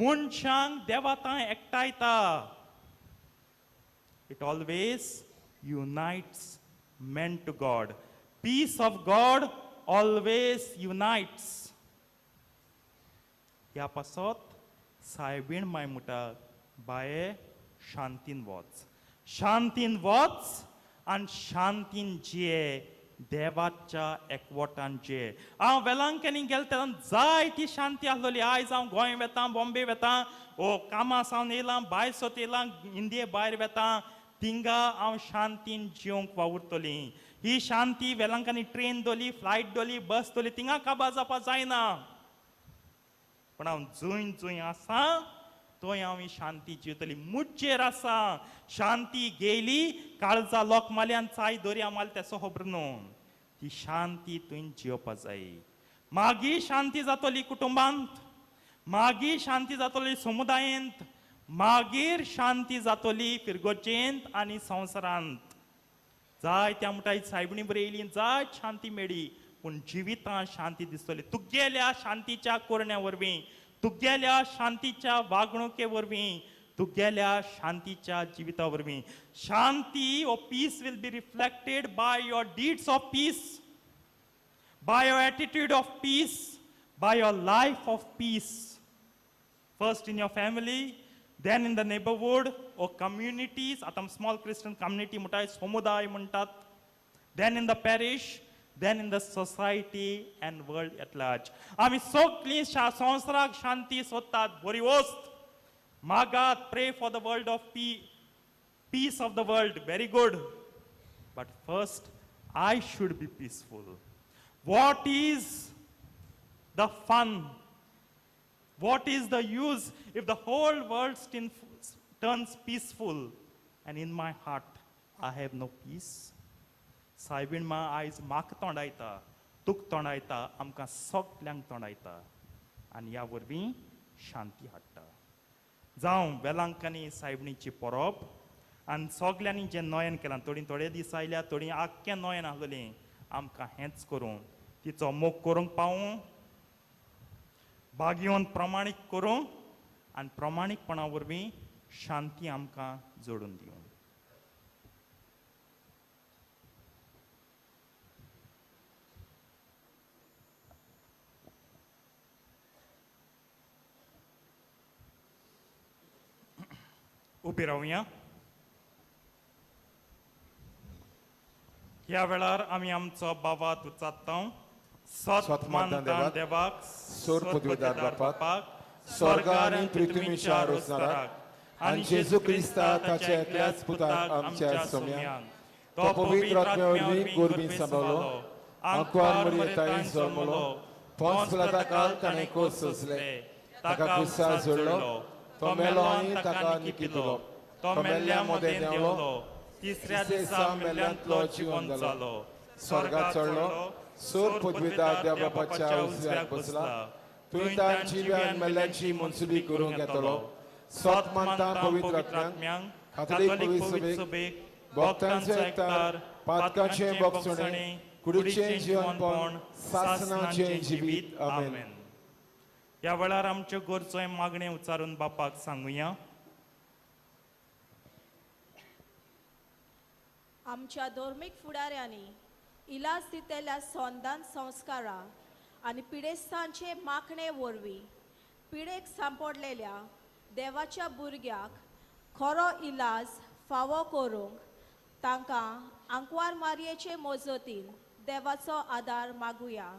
[SPEAKER 3] मनशांक देवा थंय एकठांयता it always unites men to God. Peace of God always unites. ह्या पासत सायबीण माय मुटा बाये शांतीन वच आनी शांतीन जिये देवाच्या एकवटान जिये हांव वेलांकनी गेले तेन्ना जाय ती शांती आसलोली आयज हांव गोंय वेता बॉम्बे वेता ओ कामा सावन येयलां भायर सोत येयलां इंडिये भायर वेता थिंगा हांव शांतीन जिवंक वावुरतली ही शांती वेलांकनी ट्रेन दोली फ्लायट दोली बस दोली थिंगा काबार जावपा जायना पण हांव जूंय जूंय आसा थंय हांव ही शांती जिवतली मुज्जेर आसा शांती गेली काळजा लोक माल्यान चाय दोर्या माल तेसो खबर न्हू ती शांती तुवें जिवपा जाय मागीर शांती जातली कुटुंबांत मागीर शांती जातली समुदायांत मागीर शांती जातली फिरगोचेंत आनी संवसारांत जाय त्या मुठाई सायबणी बरी येयली जाय शांती मेळ्ळी पूण जिवितांत शांती दिसतली तुगेल्या शांतीच्या कोरण्या वरवीं तुगेल्या शांतीच्या वागणुके वरवीं तुगेल्या शांतीच्या जिविता वरवीं शांती or peace will be reflected by your deeds of peace by your attitude of peace by your life of peace first in your family then in the neighborhood or communities atam small Christian community मुठाय समुदाय म्हणटात then in the parish then in the society and world at large आमी सगळीं संवसाराक शांती सोदतात बरी वस्त मागात pray for the world of peace of the world very good but first I should be peaceful what is the fun what is the use if the whole world turns peaceful and in my heart I have no peace सायबीण मा आयज म्हाका तोंडायता तुक तोंडायता आमकां सगल्यांक तोंडायता आनी ह्या वरवीं शांती हाडटा जावं वेलांकनी सायबणीची परब आनी सगल्यांनी जें नोयन केलां थोडे दीस आयल्या थोडीं आख्खें नोयन आसलेलीं आमकां हेंच करूं तिचो मोग करूंक पावूं बागयोन प्रमाणीक करूं आनी प्रमाणीकपणा वरवीं शांती आमकां जोडून दिवं उबी रावया ह्या वेळार आमी आमचो बाबात उचात्तां सत मानता देवाक
[SPEAKER 1] सोर पदवीदार बापाक स्वर्गार आनी पृथ्वीच्या रोजनाराक आनी जेजू क्रिस्ता ताच्या एकल्याच पुताक आमच्या सोम्यान तो पवित्र आत्म्यावरवीं गोरबीन सांबाळलो आंकवार मरियतायेन जल्मलो पोंच पिलाता काळ ताणें कोस सोंसले ताका क्रुसार जोडलो तो मेलो आनी ताका निकितलो तो मेल्ल्या मोदें देंवलो
[SPEAKER 3] तिसऱ्या दिसा मेल्ल्यांतलो जिवंत जालो
[SPEAKER 1] स्वर्गात चडलो सोर पदवीदार देव बापाच्या उजव्याक बसला तुवें तांची व्यान मेल्ल्यांची मनसुबी करूंक येतलो सत मानता पवित्र आत्म्यांक कातोलीक पवित्र सभेक भक्तांचो एकठार पातकांचें भोगसणें कुडीचें जिवनपण सासणाचें जिवीत आमेन
[SPEAKER 3] ह्या वेळार आमच्यो गरजो मागणें उच्चारून बापाक सांगुया
[SPEAKER 9] आमच्या धर्मीक फुडाऱ्यांनी इलाज दितेल्या संदान संस्कारा आनी पिडेस्तांचे माखणे वरवीं पिडेक सांपडलेल्या देवाच्या भुरग्याक खरो इलाज फावो करूंक तांकां आंकवार मारयेचे मजतीन देवाचो आदार मागुया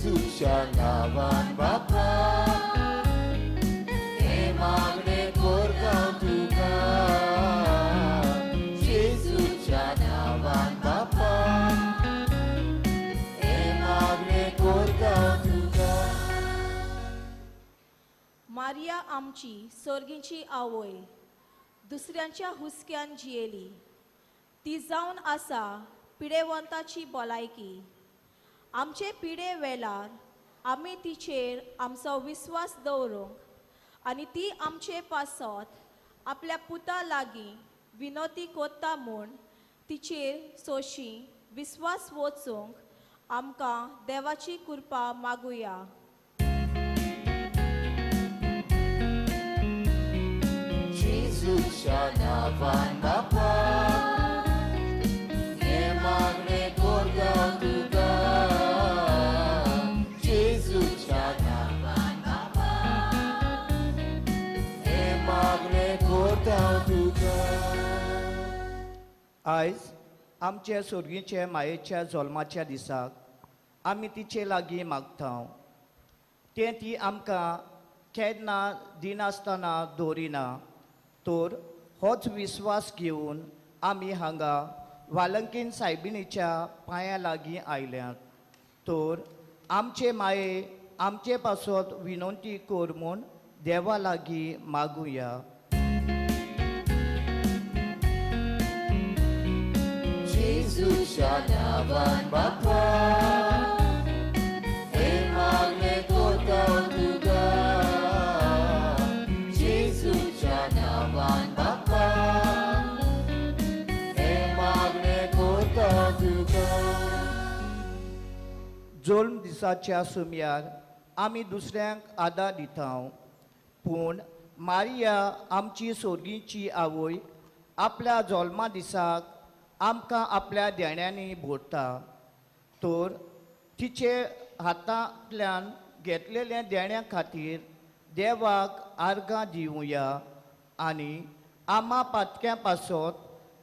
[SPEAKER 2] जेजूच्या नावान बापा हे मागणे करता तुका जेजूच्या नावान बापा हे मागणे करता तुका
[SPEAKER 9] मारिया आमची सर्गीची आवय दुसऱ्यांच्या हुस्क्यान जियेली ती जावन आसा पिडेवंताची भलायकी आमचे पिडे वेळार आमी तिचेर आमचो विश्वास दवरूंक आनी ती आमचे पासत आपल्या पुता लागीं विनोती कोत्ता म्हूण तिचेर सोशी विश्वास वचूंक आमकां देवाची कृपा मागुया
[SPEAKER 2] जेजूच्या नावान बापा हे मागणे करता तुका जेजूच्या नावान बापा हे मागणे करता तुका
[SPEAKER 10] आयज आमचे सुर्गीचे मायेच्या जल्माच्या दिसाक आमी तिचे लागीं मागता तें ती आमकां केन्ना दिनासतना दवरिना तर होच विश्वास घेवन आमी हांगा वालंकीन सायबिणीच्या पांया लागीं आयल्यात तर आमचे माये आमचे पासत विनंती कर म्हूण देवा लागीं मागुया
[SPEAKER 2] जेजूच्या नावान बापा हे मागणे करता तुका जेजूच्या नावान बापा हे मागणे करता तुका
[SPEAKER 10] जल्म दिसाच्या सुमयार आमी दुसऱ्यांक आदार दिता पूण मारिया आमची सोर्गीची आवय आपल्या जल्मा दिसाक आमकां आपल्या देण्यांनी भोडटा तर तिचे हातांतल्यान घेतलेल्या देण्या खातीर देवाक आर्गां दिवया आनी आमा पातक्यां पासत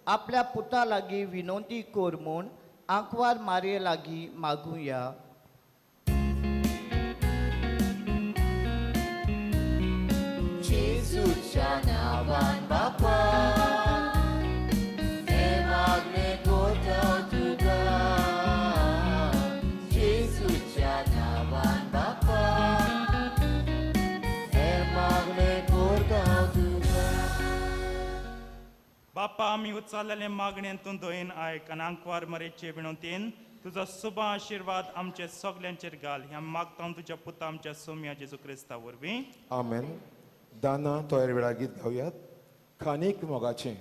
[SPEAKER 10] आपल्या पुता लागीं विनंती कर म्हूण आंकवार मारये लागीं मागुया
[SPEAKER 2] जेजूच्या नावान बापा हे मागणे करता तुका जेजूच्या नावान बापा हे मागणे करता तुका
[SPEAKER 3] बापा आमी उचललेले मागण्यांतून दोयन आयक आनी आंकवार मरेचे विनंतीन तुजो शुभ आशिर्वाद आमचे सगल्यांचेर घाल ह्या मागता तुज्या पुता आमच्या सोम्या जेजू क्रिस्ता वरवीं
[SPEAKER 1] आमेन दाना तोयर वेळा गीत गावयात खानीक मोगाचें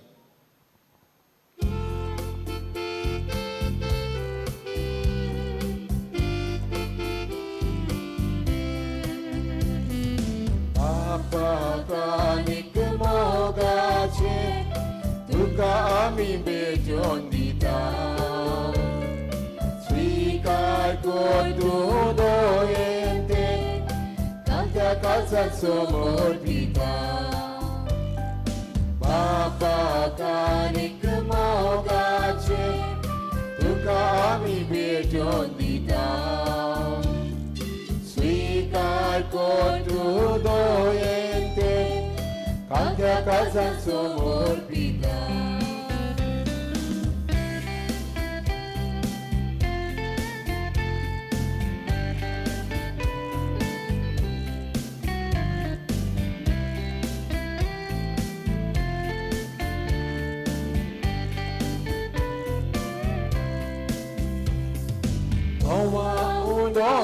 [SPEAKER 2] बापा कानीक मोगाचे तुका आमी बेजोन दिता स्वीकार कर तूं दोयेंते कांत्या काळजाक समर्पिता बापा कानीक मोगाचे तुका आमी बेजोन दिता स्वीकार कर तूं दोयेंते कांत्या काळजाक समर्पिता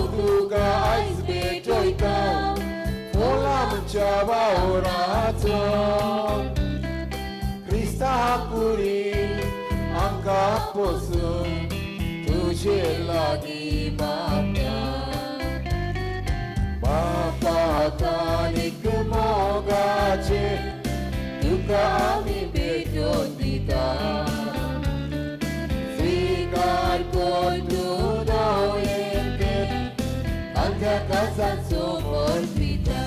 [SPEAKER 2] तुका आयज भेटयता फुलांच्या वावराचो क्रिस्ता कुरी आमकां पसून तुजे लागीं मागता बापा कानीक मोगाचे तुका आमी भेटून दिता स्वीकार कर तूं दोयेंते कांत्या काळजाक समर्पिता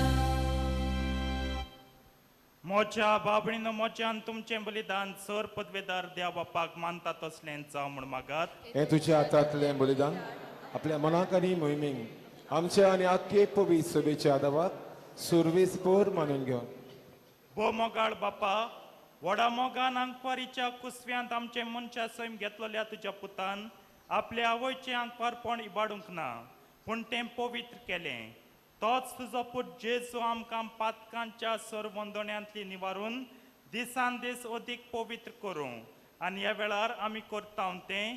[SPEAKER 3] मोच्या बाबडीनं मोच्यान तुमचें बलिदान सर पदवेदार देवा बापाक मानता तसलें जावं म्हूण मागात
[SPEAKER 1] हें तुज्या हातांतलें बलिदान आपल्या मनाक आनी मोहिमेक आमच्या आनी आख्खे पवित्र सभेच्या आदाराक सुरवेसपोर मानून घेवन
[SPEAKER 3] बो मोगाळ बापा व्हडा मोगान आंकवारीच्या कुसव्यांत आमचे मनशा सैम घेतलेल्या तुज्या पुतान आपल्या आवयचें आंकवारपण इबाडूंक ना पूण तें पवित्र केलें तोच तुजो पूत जेजू आमकां पातकांच्या सरवंदण्यांतली निवारून दिसान दीस अदीक पवित्र करूं आनी ह्या वेळार आमी करता तें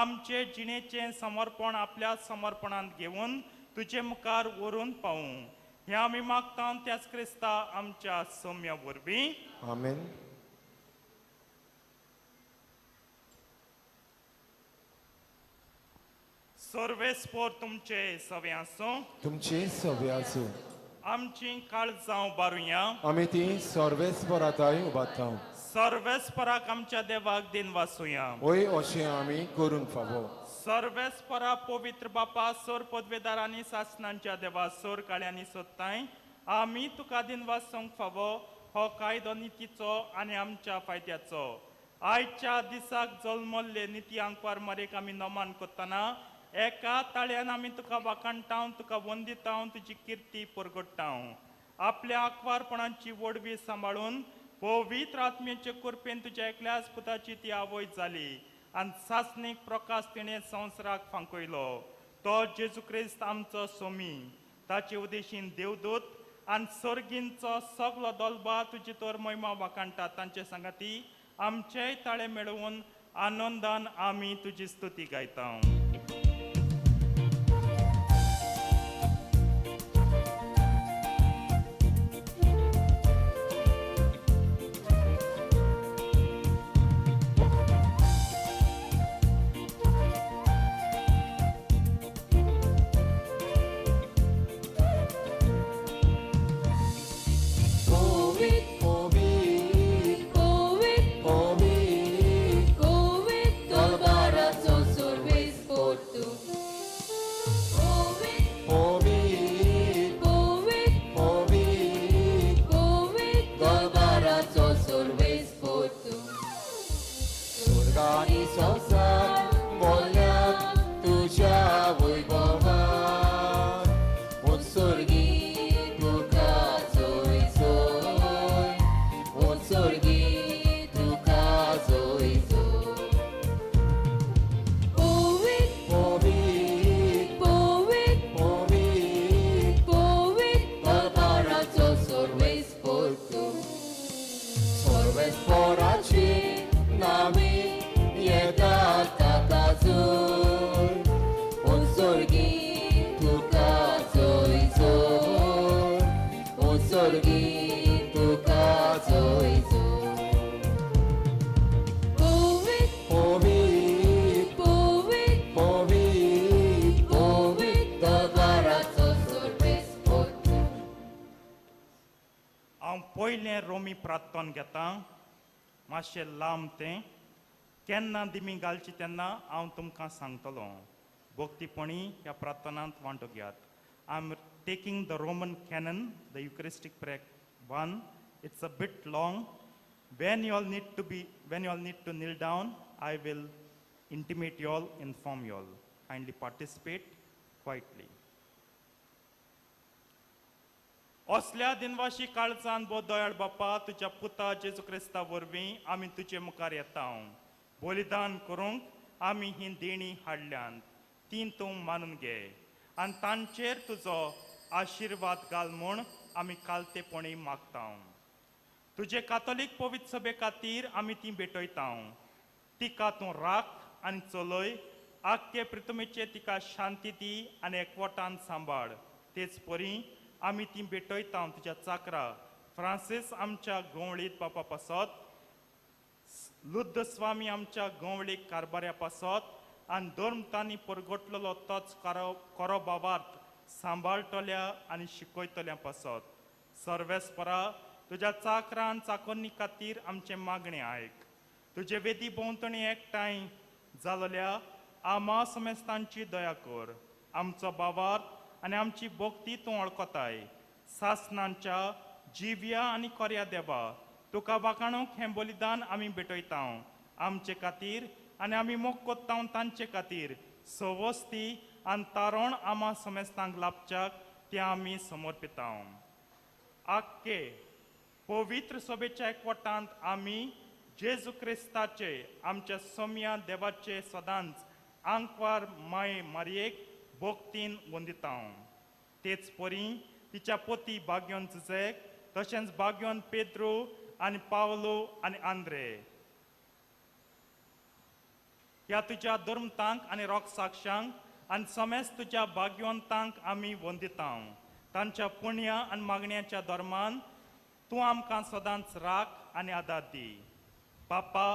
[SPEAKER 3] आमचे जिणेचें समर्पण आपल्या समर्पणांत घेवन तुजे मुखार व्हरून पावूं हें आमी मागता त्याच क्रिस्ता आमच्या सौम्या वरवीं
[SPEAKER 1] आमेन.
[SPEAKER 3] सर्वेस्पोर तुमचे सवे आसूं
[SPEAKER 1] तुमचे सवे आसूं
[SPEAKER 3] आमची काळजां उबारुया
[SPEAKER 1] आमी ती सर्वेस्पराताय उबारता
[SPEAKER 3] सर्वेस्पराक आमच्या देवाक दिन वासुया
[SPEAKER 1] ओय अशें आमी करून फावो
[SPEAKER 3] सर्वेस्परा पवित्र बापा सोर पदवेदार आनी शासनांच्या देवा सोर काळ्यांनी सोदताय आमी तुका दिन वासूंक फावो हो कायदो नितीचो आनी आमच्या फायद्याचो आयच्या दिसाक जल्मल्ले निती आंकवार मारेक आमी नमान करतना एका ताळ्यान आमी तुका वाखाणटा तुका वंदिता तुजी किर्ती परगट्टा आपल्या आंकवारपणांची वडवी सांबाळून पवित्र आत्म्याचे कृपेन तुज्या एकल्याच पुताची ती आवय जाली आनी सासणीक प्रकाश तिणें संवसाराक फांकयलो तो जेजू क्रिस्त आमचो सोमी ताचे उदेशीन देवदूत आनी सर्गींचो सगलो दोलबा तुजी तर महिमा वाखाणटा तांचे सांगाती आमचेय ताळे मेळोवन आनंदान आमी तुजी स्तुती गायता पयलें रोमी प्रार्थन घेता मातशें लांब तें केन्ना दिमी घालची तेन्ना हांव तुमकां सांगतलो भक्तीपणी ह्या प्रार्थनांत वांटो घेयात I am taking the Roman canon the Eucharistic prayer 1 it's a bit long when you all need to kneel down I will intimate you all, inform you all. Kindly participate quietly. असल्या दिनवाशी काळजान बो दयाळ बापा तुझ्या पुता जेजू Crysta वरवीं आमी तुजे मुखार येता बलिदान करूंक आमी ही देणी हाडल्यान ती तूं मानून घे आनी तांचेर तुजो आशिर्वाद घाल म्हूण आमी कालतेपणी मागता तुजे कातोलीक पवित्र सभे खातीर आमी ती भेटयता तिका तूं राख आनी चलय आख्खे पृथ्वीचे तिका शांती दी आनी एकवटान सांबाळ तेच परी आमी ती भेटयता तुज्या चाकरा फ्रांसीस आमच्या गवळीत बापा पासत लुद्ध स्वामी आमच्या गवळीक कारभाऱ्या पासत आनी धर्मतांनी परगटलेलो तोच करो बाबार्थ सांबाळटल्या आनी शिकयतल्या पासत सर्वेस्परा तुज्या चाकरान चाकोनी खातीर आमचे मागणे आयक तुजे वेदी भोंवतणी एकठांय जाल्ल्या आमा समेस्तांची दया कर आमचो बाबार्थ आनी आमची भक्ती तूं वळखताय सासनांच्या जिव्या आनी कोऱ्या देवा तुका वाखाणूक हें बलिदान आमी भेटयता आमचे खातीर आनी आमी मोग कोत्ता तांचे खातीर सवस्ती आनी तारण आम्हा समेस्तांक लाभच्याक ते आमी समर्पिता आख्खे पवित्र सभेच्या एकवटांत आमी जेजू क्रिस्ताचे आमच्या सोम्या देवाचे सदांच आंकवार माय मारयेक भोगतीन वंदिता तेच परी तिच्या पोती भाग्योन जुजेक तशेंच भाग्योन पेद्रो आनी पावलो आनी आंद्रे ह्या तुज्या धर्मतांक आनी रोग साक्षांक आनी समेस्त तुज्या भाग्यवंतांक आमी वंदिता तांच्या पुण्य आनी मागण्याच्या धर्मान तूं आमकां सदांच राख आनी आदार दी पापा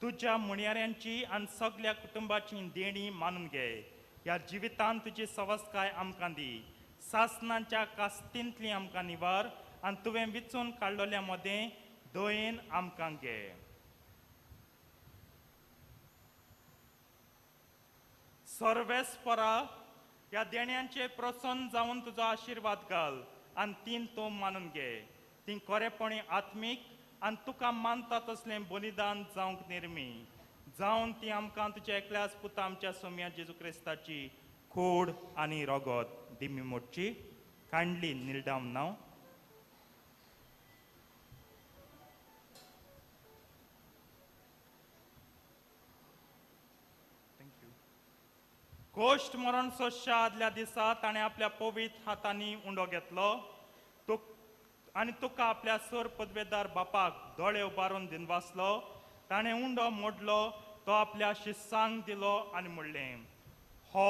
[SPEAKER 3] तुज्या मुणयाऱ्यांची आनी सगळ्या कुटुंबाची देणी मानून घे ह्या जिवितांत तुजी सवस्काय आमकां दी सासनांच्या कास्तींतली आमकां निवार आनी तुवें विचून काडलोल्या मदें दयेन आमकां घे सर्वेस्परा ह्या देण्यांचे प्रसन्न जावन तुजो आशिर्वाद घाल आनी तीन तूं मानून घे ती खरेपणी आत्मीक आनी तुका मानता तसलें बलिदान जावंक निर्मी जावन ती आमकां तुज्या एकल्याच पुता आमच्या सोम्या जेजू क्रिस्ताची खोड आनी रगत दिमी मोडची कांडली नील डावन नाव गोश्ट मरण सोशा आदल्या दिसा ताणें आपल्या पवित्र हातांनी उंडो घेतलो आनी तुका आपल्या सर पदवेदार बापाक दोळे उबारून दिनवासलो ताणें उंडो मोडलो तो आपल्या शिस्सांक दिलो आनी म्हणलें हो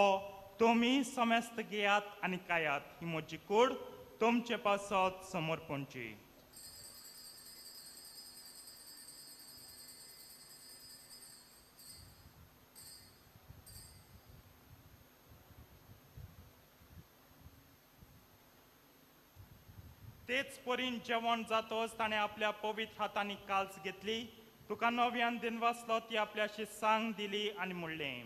[SPEAKER 3] तुमी समेस्त घेयात आनी कायात ही म्हजी कूड तुमचे पासत समर्पणची तेच परीन जेवण जातोच ताणें आपल्या पवित्र हातांनी काल्स घेतली तुका नव्यान दिनवासलो ती आपल्या शिस्सांक दिली आनी म्हणलें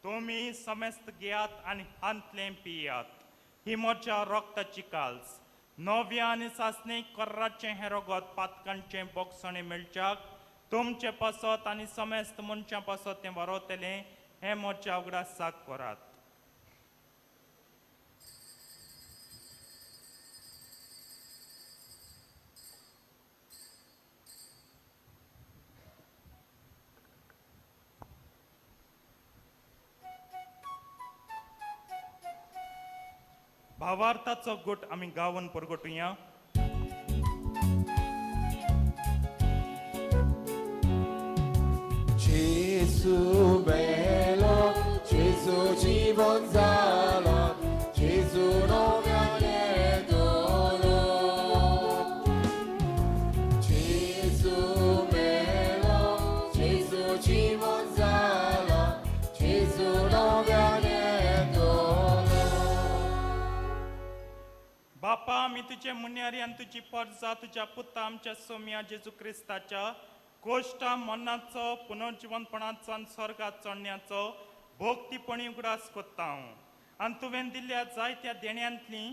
[SPEAKER 3] तुमी समेस्त घेयात आनी हांतलें पियात ही म्हज्या रक्ताची काल्स नव्या आनी सासणीक कर्राचें हें रगत पातकांचें बोगसणें मेळच्याक तुमचे पासत आनी समेस्त मनशां पासत तें वारयतलें हें म्हज्या उगडासाक करात भावार्थाचो गुट आमी गावन परगटुया
[SPEAKER 1] जेजू बेलो जेजू जीवन जाला जेजू नव्यान येतलो जेजू बेलो जेजू जीवन जाला जेजू नव्यान
[SPEAKER 3] बापा आमी तुजे मुन्यारी आनी तुजी परजा तुज्या पुता आमच्या सोम्या जेजू क्रिस्ताच्या गोश्टा मनाचो पुनर्जीवनपणाचो आनी स्वर्गात चडण्याचो भोगतीपणी उगडास कोत्ता आनी तुवें दिल्ल्या जायत्या देण्यांतली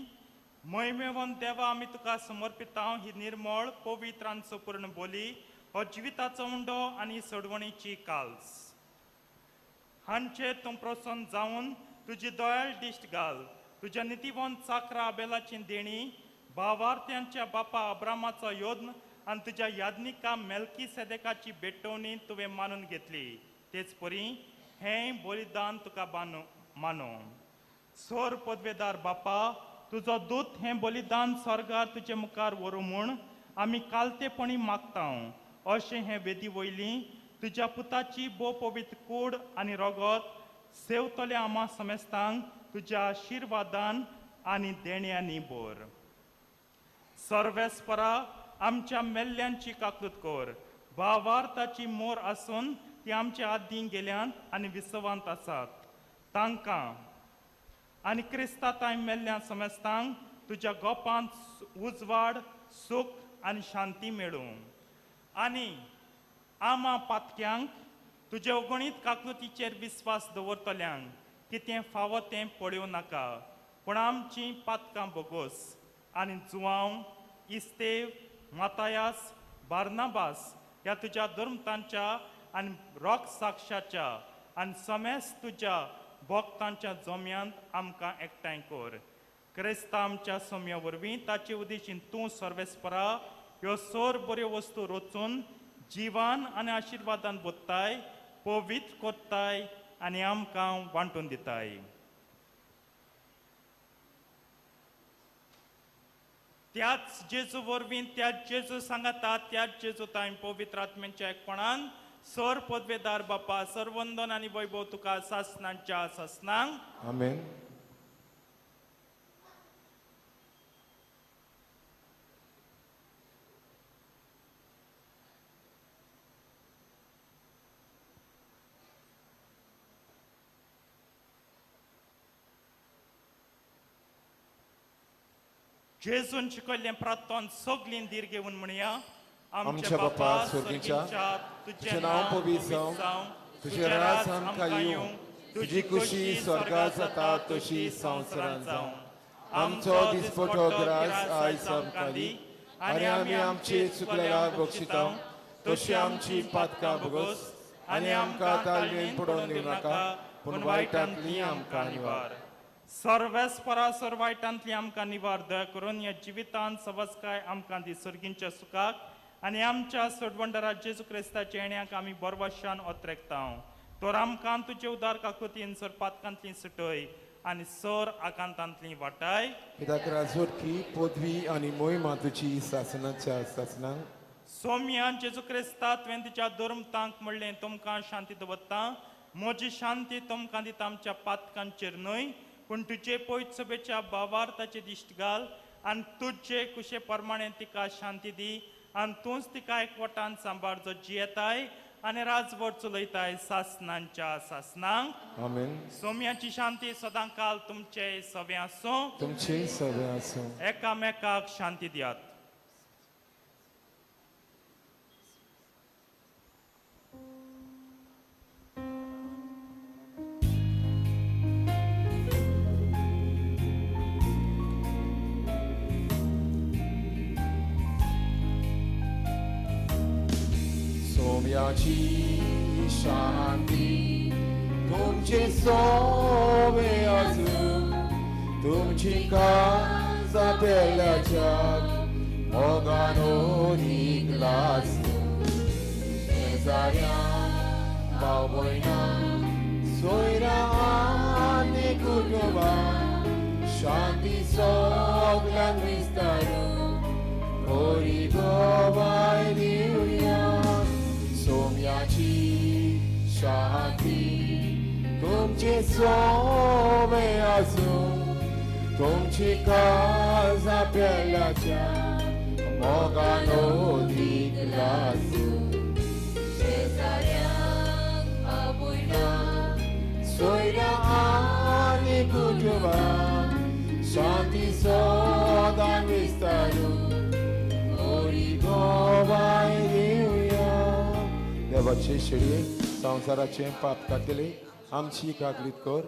[SPEAKER 3] महिमेवन देवा आमी तुका समर्पिता ही निर्मळ पवित्र आनी संपूर्ण बोली हो जिविताचो उंडो आनी सोडवणीची काल्स हांचे तूं प्रसन्न जावन तुजी दयाळ दिश्ट घाल तुज्या नितीवंत चाकरा आबेलाची देणी भावार्थ्यांच्या बापा अब्रामाचो योद्न आनी तुज्या यादनिका मेल्की सेदेकाची भेटवणी तुवें मानून घेतली तेच परी हें बलिदान तुका मानो सोर पदवेदार बापा तुजो दूत हें बलिदान स्वर्गार तुजे मुखार व्हरूं म्हूण आमी कालतेपणी मागता अशें हें वेदी वयली तुज्या पुताची भोव पवित्र कूड आनी रगत सेवतल्या आम्हा समेस्तांक तुज्या आशिर्वादान आनी देण्यांनी बोर सर्वेस्परा आमच्या मेल्ल्यांची काकूत कोर भावार्थाची मोर आसून ती आमच्या आदीं गेल्यांत आनी विसवांत आसात तांकां आनी क्रिस्ताताय मेल्ल्या समेस्तांक तुज्या गोपांत उजवाड सूख आनी शांती मेळूं आनी आमा पातक्यांक तुजे अगणीत काकुतीचेर विस्वास दवरतल्यांक कितें फावो तें पळोवं नाका पूण आमचीं पातकां बोगोस आनी जुवांव इस्तेव मातायास बार्नाबास ह्या तुज्या धर्मतांच्या आनी रोग साक्षाच्या आनी समेस्त तुज्या भक्तांच्या जम्यांत आमकां एकठांय कर. क्रिस्ता आमच्या सोम्या वरवीं ताचे उदेशीन तूं सर्वेस्परा ह्यो सोर बऱ्यो वस्तू रचून जिवान आनी आशिर्वादान बोत्ताय, पवित्र कोत्ताय आनी आमकां वांटून दिताय. त्याच जेजू वरवीं त्याच जेजू सांगाता त्याच जेजू ताईं पवित्र आत्म्याच्या एकपणान सर पदवेदार बापा सर्वंदन आनी वैभव तुका सासणांच्या सासणांक
[SPEAKER 1] आमेन.
[SPEAKER 3] जेजून शिकयल्लें प्रार्थन सगलीं दीर घेवन म्हणया.
[SPEAKER 1] आमच्या बापा स्वर्गीच्या तुझें नांव पवित्र जावं, तुझें राज आमकां येवं, तुजी खुशी स्वर्गांत जाता तशी संवसारांत जावं. आमचो दिसपटो ग्रास आयज आमकां दी आनी आमी आमची चुकलेल्याक बक्षितां तशी आमची पातकां भोगोस आनी आमकां तालमेन पडोवन दिवं नाका पूण वायटांतली आमकां निवार.
[SPEAKER 3] सर्वेस्परा सर्वायटांतली आमकां निवार दया करून ह्या जिवितांत सवस्काय आमकां दी सर्गींच्या सुखाक आनी आमच्या सोडवंडरा जेजू क्रिस्ताच्या येण्याक आमी बरवशान ओत्रेकतांव. तर आमकां तुजे उदार काकुतीन सर पातकांतली सुटय आनी सर आकांतांतली वाटाय.
[SPEAKER 1] कित्याक राजवट की पदवी आनी मोहिमा तुजी सासणाच्या सासणांक.
[SPEAKER 3] सोम्या जेजू क्रिस्ता तुवें तुज्या धर्मतांक म्हणलें तुमकां शांती दवरता. म्हजी शांती तुमकां दिता आमच्या पातकांचेर न्हय पूण तुजे पयत सभेच्या भावार्थाचे दिश्ट घाल आनी तुजे कुशे प्रमाणे तिका शांती दी आनी तूंच तिका एकवटान सांबाळ जो जियेताय आनी राजवट चलयताय सासणांच्या सासणांक.
[SPEAKER 1] आमेन.
[SPEAKER 3] सोम्याची शांती सदां काल तुमचे सवे आसूं.
[SPEAKER 1] तुमचे सवे आसूं.
[SPEAKER 3] एकामेकाक शांती दियात.
[SPEAKER 1] सोम्याची शांती तुमचे सोवे आसूं, तुमची काळजां पेल्याच्या मोगान ओरीक लासूं. शेजाऱ्यां भाव भयणां सोयरां आनी कुटुंबां शांती सगल्यांक विस्तारूं बरी गोवाय दिवया. सोम्याची शांती तुमचे सोवे आसूं, तुमची काळजां पेल्याच्या मोगान ओरीक लासूं.
[SPEAKER 2] शेजाऱ्यांक भाव भयणां
[SPEAKER 1] सोयरां आनी कुटुंबां शांती सदां विस्तारूं बरी गोवाय दिवया. देवाचे शेडये संवसाराचें पाप कातले आमची काकलीत कर.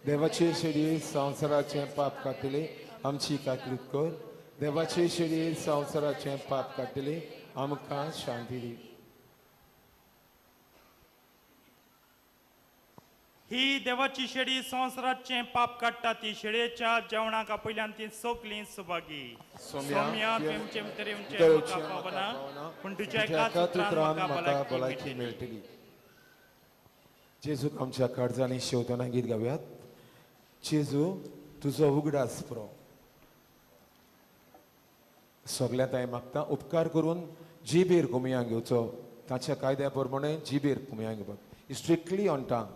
[SPEAKER 1] देवाचे शेडये संवसाराचें पाप कातले आमची काकलीत कर. देवाचे शेडये संवसाराचें पाप कातले आमकां शांती दी.
[SPEAKER 3] ही देवाची शेळी संवसाराचें पाप काडटा ती शेळयेच्या जेवणाक पयल्यान ती सगलीं सुभागी. सोम्या तुमचे भितर म्हाका पावना पूण तुज्या एकाच उतरान म्हाका भलायकी
[SPEAKER 1] मेळटली. जेजूक आमच्या काळजांनी शेवतना गीत गावयात. जेजू तुजो उगडास पुरो. सगळ्यांत हांवें मागता उपकार करून जिबेर कुमयां घेवचो. ताच्या कायद्या प्रमाणे जिबेर कुमयां घेवप. स्ट्रिक्टली ऑन टांग.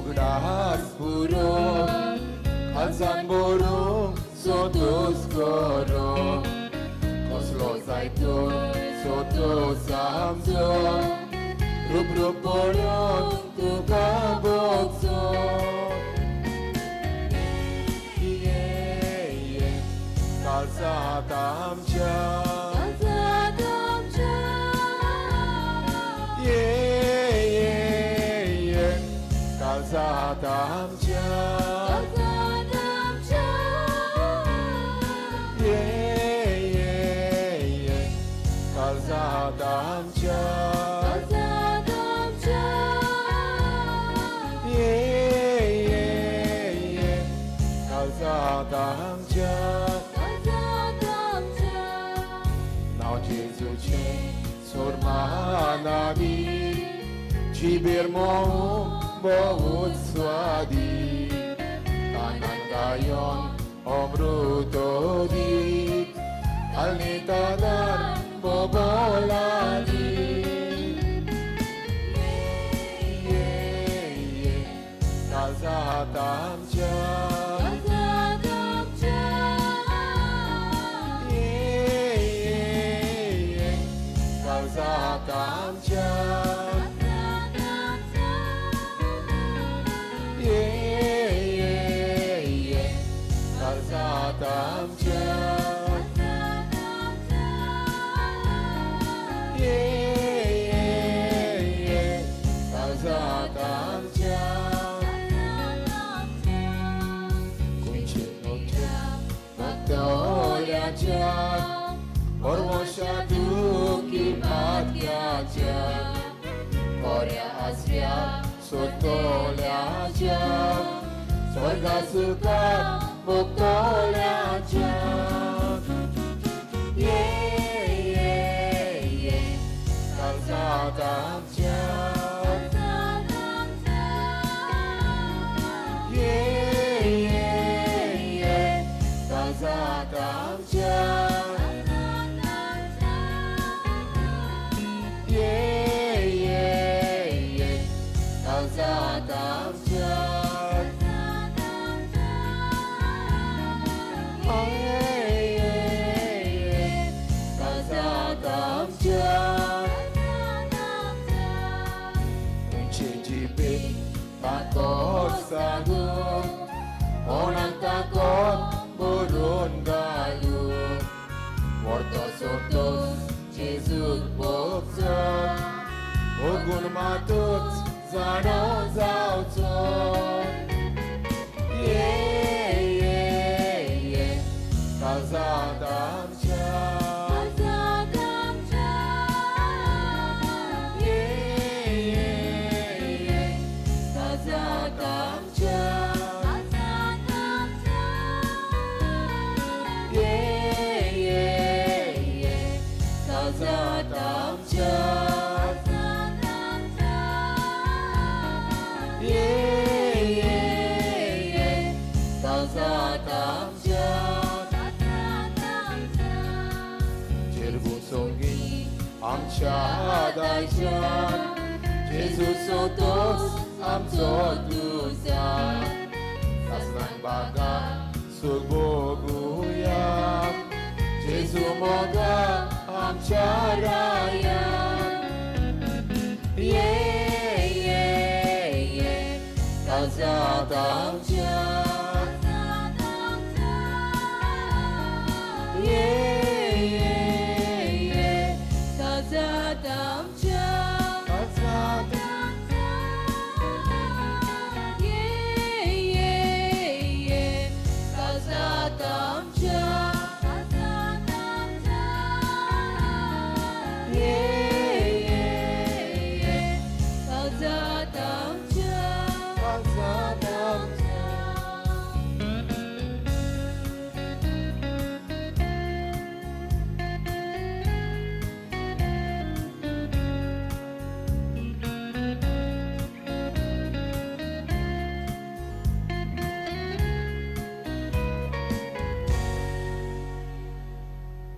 [SPEAKER 1] Ugraas burung, kalzan burung, sotus korong. Koslo zaitun, sotus samson, rup-rup borong, tukabokson. Kalzat amca, kalzat amca, kalzat amca, kalzat amca. Now Jesus sormanami, cibir mo bawat swadi, kanan gayon omrutodi, alnitadan boboladi. Kalzat amca, kalzat amca, kalzat amca, kalzat amca. Kuncin noche, magdolyaca, orvoșadu kimatyaca, Korea Asia sotoleaca, Sorga suka boktoleaca. Kalzat amca, kalzat amca, kalzat amca. Kalzat amca. Cicipin takut sagun, orang takut burun galung. Wortos-wortos Jesus bokson, ogun matut zano zauton. Kalzat amca, kalzat amca, kalzat amca, kalzat amca. Cerbu songi amca daijan, Jesus sotos amco dusan, Kaslan baga sugboguyam, Jesus moga amca raya. Kalzat amca, kalzat amca, kalzat kalzat amca, kalzat amca, kalzat amca.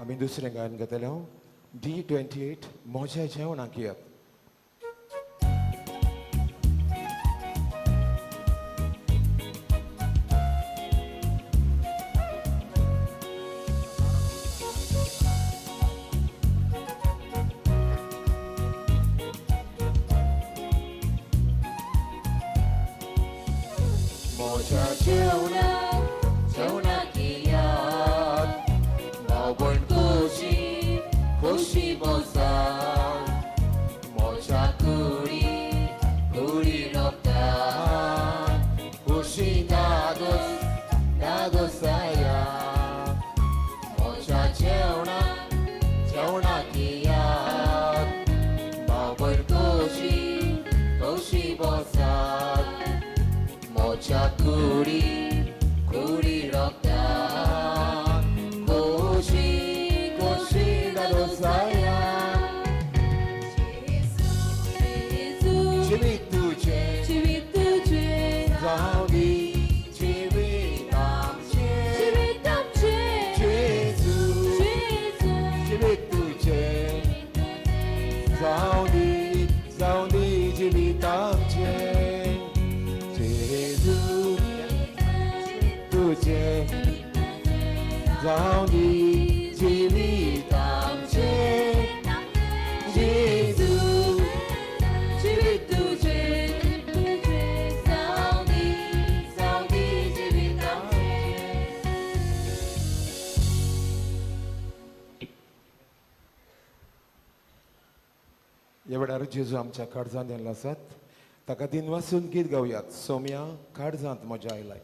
[SPEAKER 1] आम्ही दुसरें गायन घेतलें D28 मोज्या जेवणाक येत. मोच्या जेवणाक येयात भाव भयण खोशी खोशी बसात मोच्या कुडी रोखतात खोशी दादोस आयात मोच्या जेवणाक येयात भाव भयण खोशी बसात मोच्या कुडी रोखतात खोशी दादोस आयात जिवीत तुझे जावं दी जिवीत आमचें जेजू जिवीत तुझें जावं दी जिवीत आमचें जेजू तुझें जावं दी जिवीत आमचें जेजू जिवीत तुझें जावं दी जिवीत आमचें. ह्या वेळार जेजू आमच्या काळजांत येयल्लो आसात ताका दिनवासून गीत गावयात. सोम्या काळजांत म्हज्या आयलाय.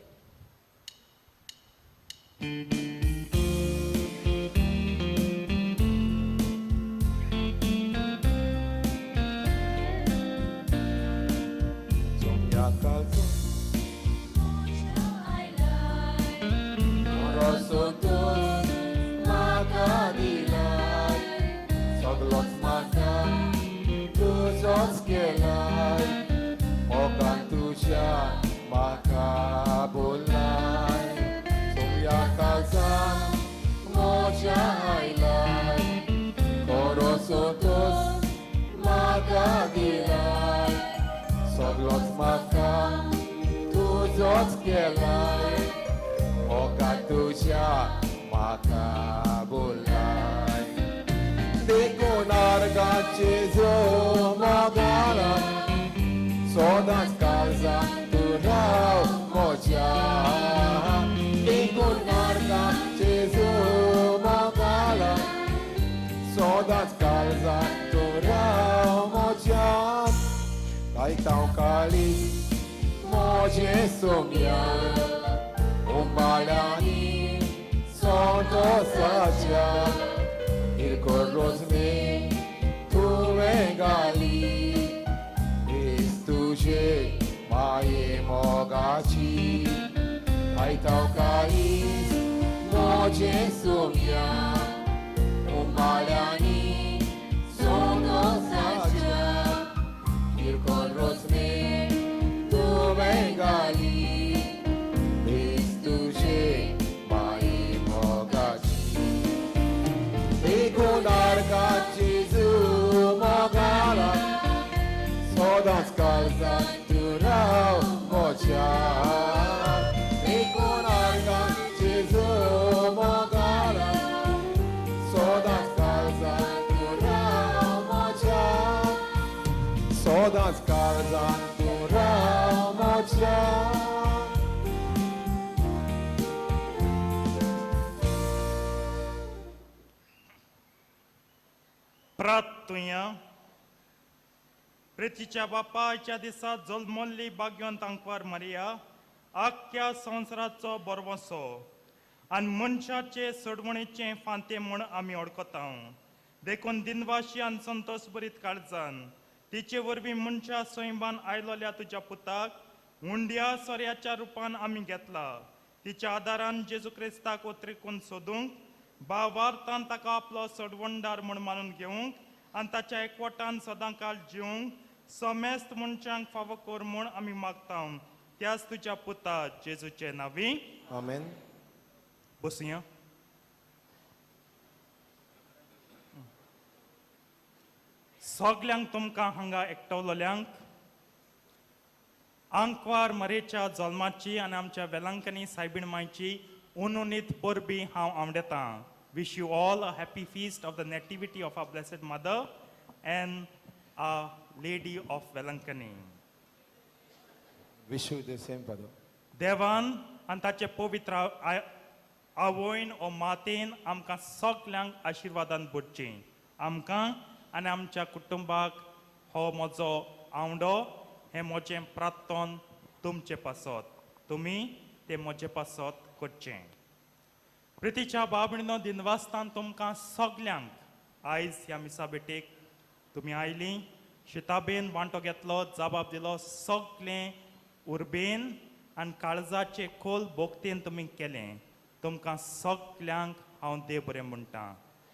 [SPEAKER 1] सोम्या काळजांत संतोष म्हाका दिलाय सगळोच म्हाका तुजोच केलाय मोगान तुज्या म्हाका बोलाय सोम्या काळजांत म्हज्या आयलाय खरो संतोष म्हाका दिलाय सगळोच म्हाका तुजोच केलाय मोगान तुज्या म्हाका बोलाय देखून आर्गाचे जो मोगाला सदांच काळजांत तूं राव म्हज्या देखून आर्गाचे जो मोगाला सदांच काळजांत तूं राव म्हज्या लायतां काळीज म्हजें Saumya उमाळ्यांनी संतोसाच्या Corrosme, tu vengali, Istuje, maie mogaci, ai tau cais, moje somia, umaleani, sonosacia, Corrosme, tu vengali, Istuje, maie mogaci. Con arca Gesù mogala Sodans calza turau mocha con arca Gesù mogala Sodans calza turau mocha Sodans calza turau mocha
[SPEAKER 3] प्रार्थुया प्रितीच्या बापाच्या दिसा जल्मल्ली भाग्यवंतांकवार Maria आख्या संवसाराचो बरवसो आनी मनशाचे सोडवणेचे फांते म्हूण आमी ओळखता देखून दिनवाशी आनी संतोश भरीत काळजान तिचे वरवीं मनशा सैमान आयलोल्या तुज्या पुताक हुंड्या सोऱ्याच्या रुपान आमी घेतला तिच्या आदारान जेजू क्रिस्ताक ओत्रिकून सोदूंक भावार्थान ताका आपलो सोडवणदार म्हूण मानून घेवंक आनी ताच्या एकवटान सदांकाळ जिवंक समेस्त मनशांक फावो कर म्हूण आमी मागता त्याच तुज्या पुता जेजूचे नांवी
[SPEAKER 1] आमेन.
[SPEAKER 3] बसुया. सगल्यांक तुमकां हांगा एकटवलोल्यांक आंकवार मरेच्या जल्माची आनी आमच्या वेलांकनी सायबीण मांयची उनुनीत परबी हांव आवडटां. Wish you all a happy feast of the Nativity of our Blessed Mother and Our Lady of Vailankanni.
[SPEAKER 1] Wish you the same, Father.
[SPEAKER 3] देवान आनी ताचे पवित्र आवयन ओ मातेन आमकां सगल्यांक आशिर्वादान भरचें. आमकां आनी आमच्या कुटुंबाक हो म्हजो आवडो हें म्हजें प्रार्थन तुमचे पासत. तुमी तें म्हजे पासत करचें. प्रितीच्या बाबणीनो दिनवासतान तुमकां सगल्यांक आयज ह्या मिसा बेटेक तुमी आयलीं, शिताबेन वांटो घेतलो, जबाब दिलो, सगलें उर्बेन आनी काळजाचे खोल भोगतेन तुमी केलें. तुमकां सगल्यांक हांव देव बरें म्हणटा.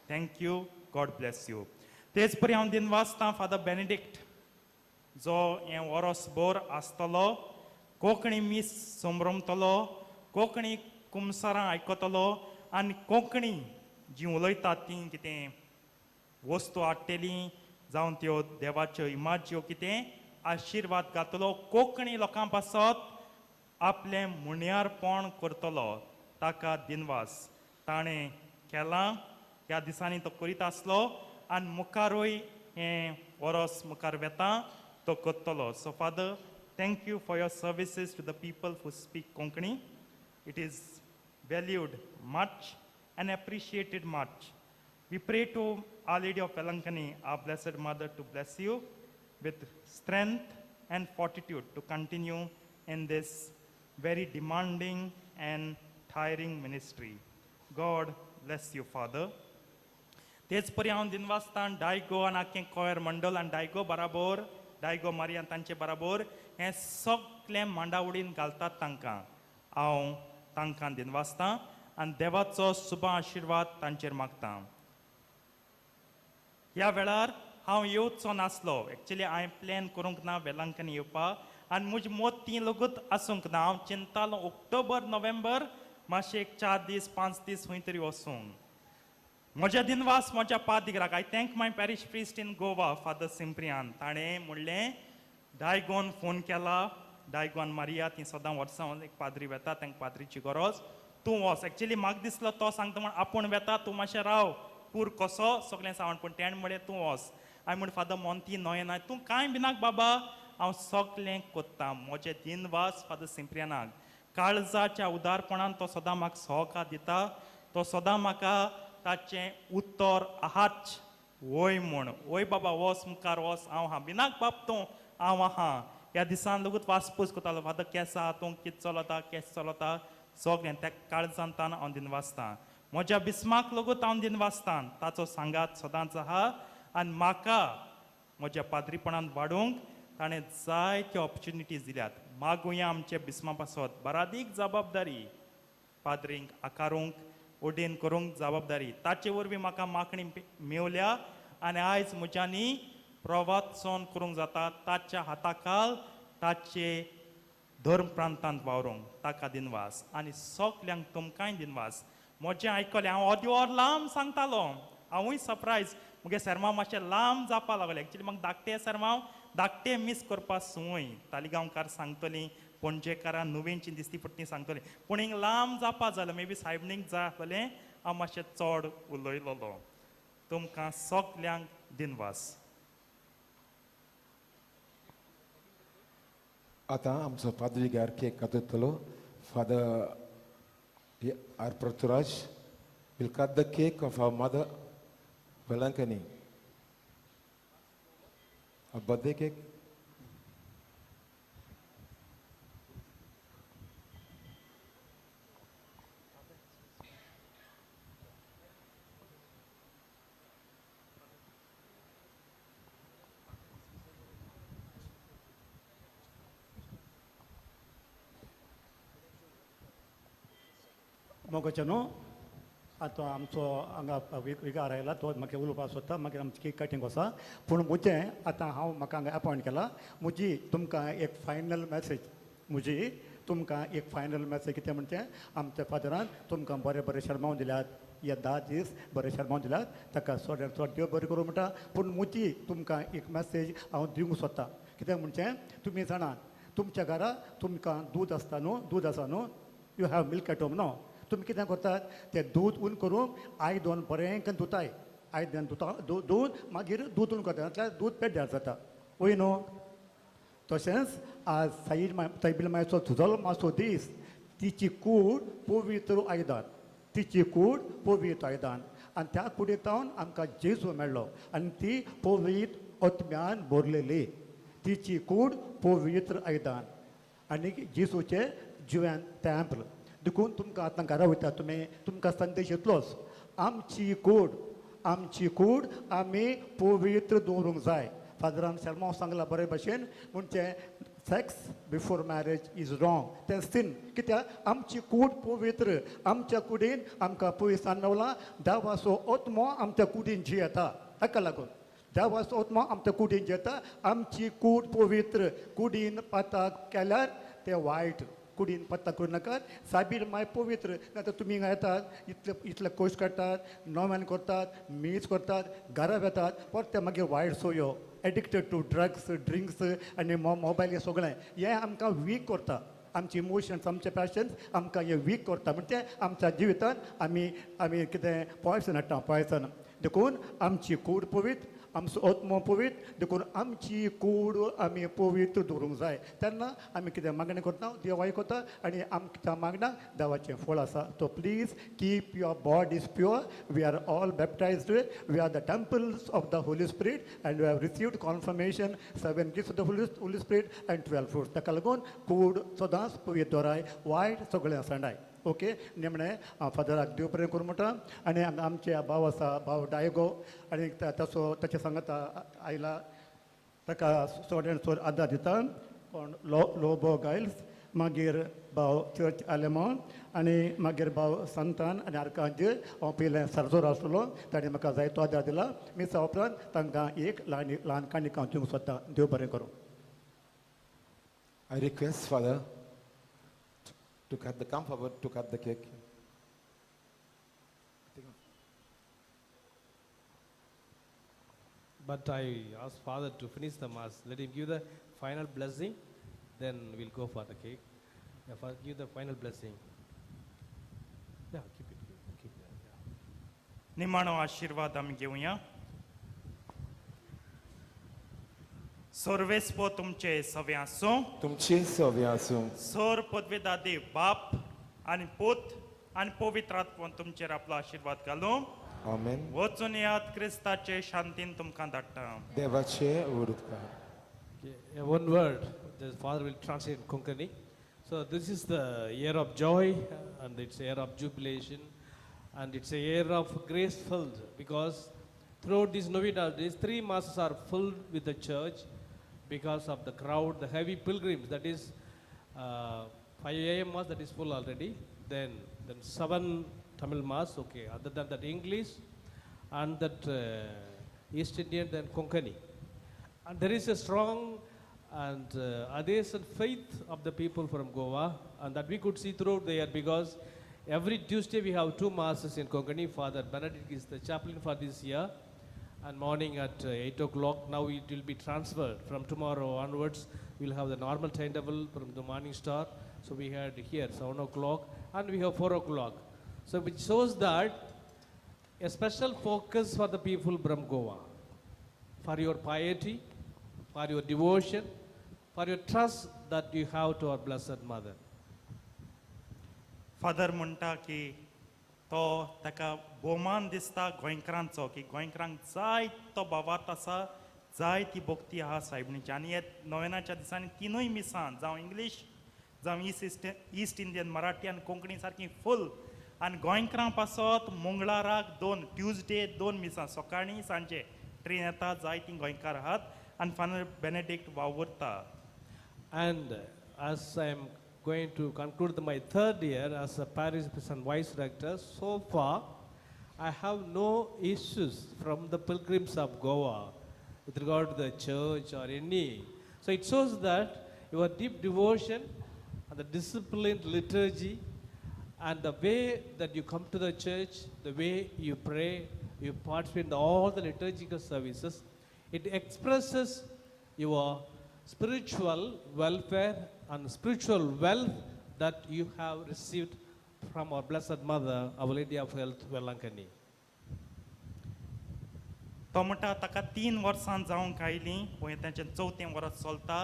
[SPEAKER 3] थँक्यू. God bless you. तेच परी हांव दिनवासतां फादर बेनिडिक्ट जो हें वरसभर आसतलो, कोंकणी मीस समरमतलो, कोंकणी कुमसारां आयकतलो आनी कोंकणी जी उलयतात ती कितें वस्तू हाडटली जावं त्यो देवाच्यो इमाज्यो कितें आशिर्वाद घातलो, कोंकणी लोकां पासत आपलें मुण्यारपण करतलो. ताका दिनवास. ताणें केलां, ह्या दिसांनी तो करीत आसलो आनी मुखारूय हें वरस मुखार वेता तो करतलो. So father, thank you for your services to the people who speak Konkani. It is valued much and appreciated much. We pray to Our Lady of Vailankanni, our Blessed Mother, to bless you with strength and fortitude to continue in this very demanding and tiring ministry. God bless you, Father. तेच परी हांव दिनवासतान डायगो आनी आख्खें coir मंडल आनी डायगो बराबर, डायगो Maria तांचे बराबर हें सगलें मांडावडीन घालतात तांकां. हांव तांकां दिनवासतां आनी देवाचो शुभ आशिर्वाद तांचेर मागतां. ह्या वेळार हांव येवचो नासलो. एक्चुली हांवें प्लॅन करूंक ना वेलांकनी येवपाक आनी म्हजी मोत ती लगूत आसूंक ना. हांव चिंतालो ऑक्टोबर नोव्हेंबर मातशें एक 4 दीस 5 दीस खंय तरी वचूंक. म्हज्या दिनवास म्हज्या पाद्रिगाक I thank my parish priest in Goa father Cyprian. ताणें म्हणलें डायगोन फोन केला. डायगोन मारिया ती सदां वर्सां एक पाद्री वेता, तांकां पाद्रीची गरज. तूं वच. एक्चुली म्हाका दिसलो तो सांगता म्हण आपूण वेता, तूं मातशें राव, पूर कसो सगळें सांगण. पूण तेणें म्हणलें तूं वच. हांवें म्हणलें फादर मोंती न्हय ना. तूं कांय भिनाक बाबा, हांव सगलें कोत्तां. म्हजें दिनवास फादर सिंप्रियानाक काळजाच्या उदारपणान तो सदां म्हाका सहकार दिता. तो सदां म्हाका ताचें उत्तर आहाच वय म्हूण. वय बाबा वच, मुखार वच, हांव आहा. भिनाक बाब तूं, हांव आहा. ह्या दिसान लगूच वासपूस करतालो. फादर केंस आहा तूं, कितें चलता, केंस चलता, सगलें त्या काळजांतान हांव दिनवासतां. म्हज्या बिस्माक लगूत हांव दिनवासतां. ताचो सांगात सदांच आहा आनी म्हाका म्हज्या पाद्रीपणान वाडूंक ताणें जायत्यो ऑपॉर्च्युनिटीज दिल्यात. मागुया आमचे बिस्मा पासत बरादीक जबाबदारी पाद्रींक आकारूंक, ओडेन करूंक जबाबदारी. ताचे वरवीं म्हाका मागणी मेवल्या आनी आयज म्हज्यांनी प्रवाचन करूंक जाता. ताच्या हाताखाल ताचे धर्म प्रांतांत वावरूंक. ताका दिनवास आनी सगल्यांक तुमकांय दिनवास. म्हजें आयकलें, हांव अर्द वर लांब सांगतालो. हांवूय सरप्रायज. मुगे सरमांव मातशें लांब जावपा लागलें. एक्चुली म्हाका धाकटें सरमांव धाकटें मीस करपा संवय. तालिगांवकार सांगतलीं, पणजेकारां नुवेंची दिसती पडटी सांगतलीं. पूण हिंग लांब जावपा जालें. मे बी सायबणीक जाय आसलें, हांव मातशें चड उलयलोलो. तुमकां सगल्यांक दिनवास.
[SPEAKER 1] आतां आमचो पाद्रीगार केक कातयतलो. Father our Praturaj will cut the cake of our mother, Vailankanni. A birthday cake.
[SPEAKER 8] मोगाच्यानो आतां आमचो हांगा विकार आयला तो म्हाका उलोवपाक सोदता. मागीर आमची केक कटींग आसा. पूण म्हजें आतां हांव म्हाका हांगा अपॉयंट केला. म्हजी तुमकां एक फायनल मॅसेज. म्हजी तुमकां एक फायनल मॅसेज कितें म्हणचें, आमच्या फादरान तुमकां बरें बरें शर्मावन दिल्यात. हे 10 दीस बरें शर्मावन दिल्यात. ताका चड चड देव बरें करूं म्हणटा. पूण म्हजी तुमकां एक मॅसेज हांव दिवंक सोदतां. कितें म्हणचें, तुमी जाणात तुमच्या घरा तुमकां दूद आसता न्हू, दूद आसा न्हू, you have milk at home न्हू. तुमी कितें करतात, तें दूद उन करून आयद दोन बरें करून धुताय. आयद दोन धुता दूद, मागीर दूद उन करतात. दूद पेड्ड्यार जाता. वय न्हू. तशेंच आज साईबील मायचो झुजलो मातसो दीस तिची कूड पवित्र आयदान तिची कूड पवित्र आयदान आनी त्या कुडींतावन आमकां जेजू मेळ्ळो आनी ती पवित्र आत्म्यान भरलेली तिची कूड पवित्र आयदान आनी जेजूचे जिव्यान टॅम्पल देखून तुमकां आतां घरा वयता तुमकां संदेश येतलोच आमची कूड आमी पवित्र दवरूंक जाय फादरान शर्मा सांगला बरे भशेन म्हणजे sex before marriage is wrong तें सीन कित्याक आमची कूड पवित्र आमच्या कुडीन आमकां पयस सांगला देवाचो आत्मो आमच्या कुडीन जियेता ताका लागून देवाचो आत्मो आमच्या कुडीन जियेता आमची कूड पवित्र कुडीन पाताक केल्यार तें वायट कुडीन पत्ता करूं नाकात साबीर माय पवित्र नातर तुमी हिंगा येतात इतले कोश काडटात नोव्यान करतात मीस करतात घरा येतात परते मागीर वायट सोयो एडिक्टेड टू ड्रग्स ड्रिंक्स आनी मोबायल हें सगळें हें आमकां वीक करता आमचे इमोशन्स आमचे पॅशन्स आमकां हे वीक करता म्हणजे आमच्या जिवितांत आमी कितें पॉयसन हाडटा पॉयसन देखून आमची कूड पवित्र आमचो आत्मो पवित्र देखून आमची कूड आमी पवित्र दवरूंक जाय तेन्ना आमी कितें मागणी करता देव आयकता आनी आमच्या मागणाक देवाचें फळ आसा so please keep your bodies pure we are all baptised we are the temples of the holy spirit and we have received confirmation 7 gifts of the holy spirit and 12 fruits ताका लागून कूड सदांच पवित्र दवराय वायट सगळें सांडाय ओके निमणें फादराक देव बरें करूं म्हणटा आनी आमचे भाव आसा भाव डायगो आनी ताचे सांगात आयला ताका चड चड आदार दिता कोण लोबो गायल्स मागीर भाव चर्च आलेमॉन आनी मागीर भाव संतान आनी आर्कांजील हांव पयलें सर्जोर आसलो ताणें म्हाका जायतो आदार दिला मिसा उपरांत तांकां एक ल्हान काणी हांव दिवंक सोदतां देव बरें करूं
[SPEAKER 1] I request Father to come forward to cut the cake.
[SPEAKER 11] But I asked Father to finish the Mass. Let him give the final blessing, then we'll go for the cake. Yeah, Father, give the final blessing. Yeah, keep it. Keep it. Yeah.
[SPEAKER 3] निमाणो आशीर्वाद आमी घेवया सर्वेस्पो तुमचे सवे आसूं
[SPEAKER 1] तुमची सव्य आसूं
[SPEAKER 3] sir पदवेदादे बाप आनी पूत आनी पवित्र आत्मन तुमचेर आपलो आशीर्वाद घालूं
[SPEAKER 1] आमेन
[SPEAKER 3] वचून यात क्रिस्ताचे शांतीन तुमकां धाडटा
[SPEAKER 1] देवाचे उरतकार
[SPEAKER 11] Okay, one word, the Father will translate in Konkani. So this is the year of joy and it's a year of jubilation and it's a year of grace filled because throughout these Novena days, 3 masses are filled with the church because of the crowd, the heavy pilgrims. That is 5 a.m. Mass, that is full already. Then 7 Tamil Mass, okay. Other than that, English and that East Indian, then Konkani. And there is a strong and adhesion faith of the people from Goa, and that we could see throughout the year because every Tuesday we have 2 masses in Konkani. Father Benedict is the chaplain for this year. And morning at 8 o'clock, now it will be transferred. From tomorrow onwards, we'll have the normal timetable from the morning star. So we had here 7 o'clock and we have 4 o'clock. So which shows that a special focus for the people from Goa, for your piety, for your devotion, for your trust that you have to our Blessed Mother.
[SPEAKER 3] Father म्हणटा की तो ताका भोवमान दिसता गोंयकारांचो की गोंयकारांक जाय तो भावार्थ आसा जाय ती भक्ती आहा सायबणीची आनी हे नोवेनाच्या दिसांनी 3 मिसां जावं इंग्लीश जावं ईस्ट इंडियन मराठी आनी कोंकणी सारकी फूल आनी गोंयकारां पासत मंगळाराक 2 ट्युजडे 2 मिसां सकाळीं सांजे ट्रेन येता जाय ती गोंयकार आहात आनी फादर बेनेडिक्ट वावुरता
[SPEAKER 11] And as I am going to conclude my 3rd year as a parish and vice rector, so far I have no issues from the pilgrims of Goa with regard to the church or any. So it shows that your deep devotion and the disciplined liturgy and the way that you come to the church, the way you pray, you participate in all the liturgical services, it expresses your spiritual welfare and spiritual wealth that you have received from our Blessed Mother, Our Lady of Health, Vailankanni.
[SPEAKER 3] तो म्हणटा ताका 3 वर्सां जावंक आयलीं पळय तांचें 4थें वर्स चलता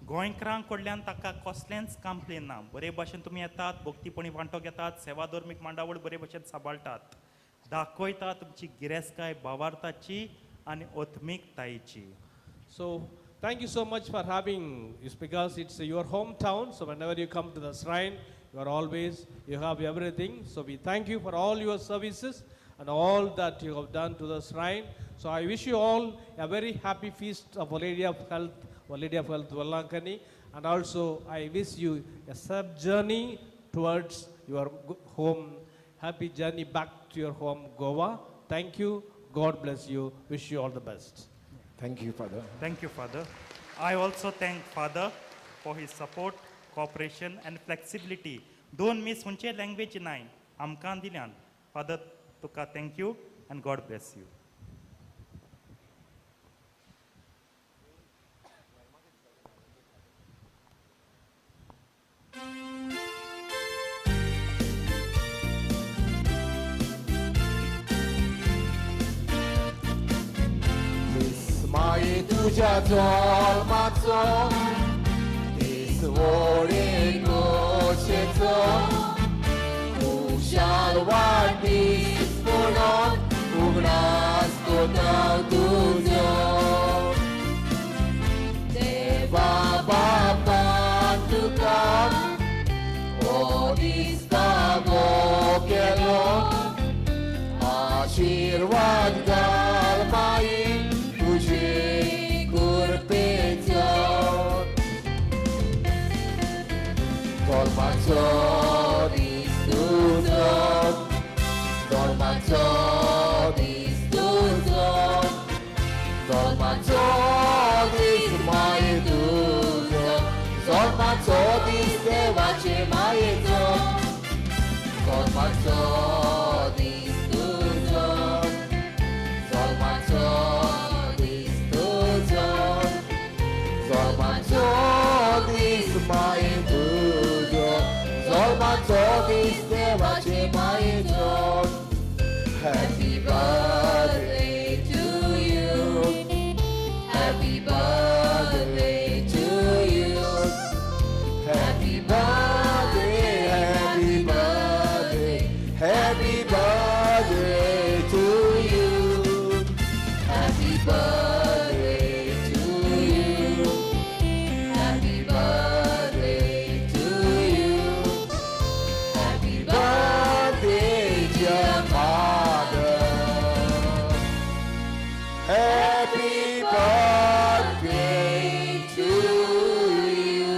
[SPEAKER 3] गोंयकारांक कडल्यान ताका कसलेंच कंप्लेन ना बरे भाशेन तुमी येतात भक्तीपणी वांटो घेतात सेवा धर्मीक मांडावळ बरे भाशेन सांबाळटात दाखयता तुमची गिरेस्तकाय भावार्थाची आनी ओत्मीकतायेची.
[SPEAKER 11] So, thank you so much for having, it's because it's your hometown, so whenever you come to the shrine, you are always, you have everything. So we thank you for all your services and all that you have done to the shrine. So I wish you all a very happy feast of Our Lady of Health, Our Lady of Health, Vailankanni, and also I wish you a safe journey towards your home, happy journey back to your home, Goa. Thank you, God bless you, wish you all the best.
[SPEAKER 1] Thank you, Father.
[SPEAKER 3] Thank you, Father. I also thank Father for his support, cooperation and flexibility. Don't miss hunche language nine. Amkan dilyan. Father, tuka thank you and God bless you.
[SPEAKER 1] Mai tuja zolmaco, isvori gocheco, ušalvat ispunot, ugnas kotau tujo. Deva baba tukam, odista gokelo, आशीर्वाद घाल माई तुझे कृपेचो धर्माचो दीस तुझो धर्माचो दीस तुझो धर्माचो दीस माई तुझो धर्माचो दीस देवाचे मायेचो धर्माचो Mai tujo, zolma tobis devace mai zon. Happy birthday to you. Happy birthday to you. Happy birthday, happy birthday, happy birthday to you. Happy birthday to you. Happy birthday to you. Happy birthday, dear Father. Happy birthday to you.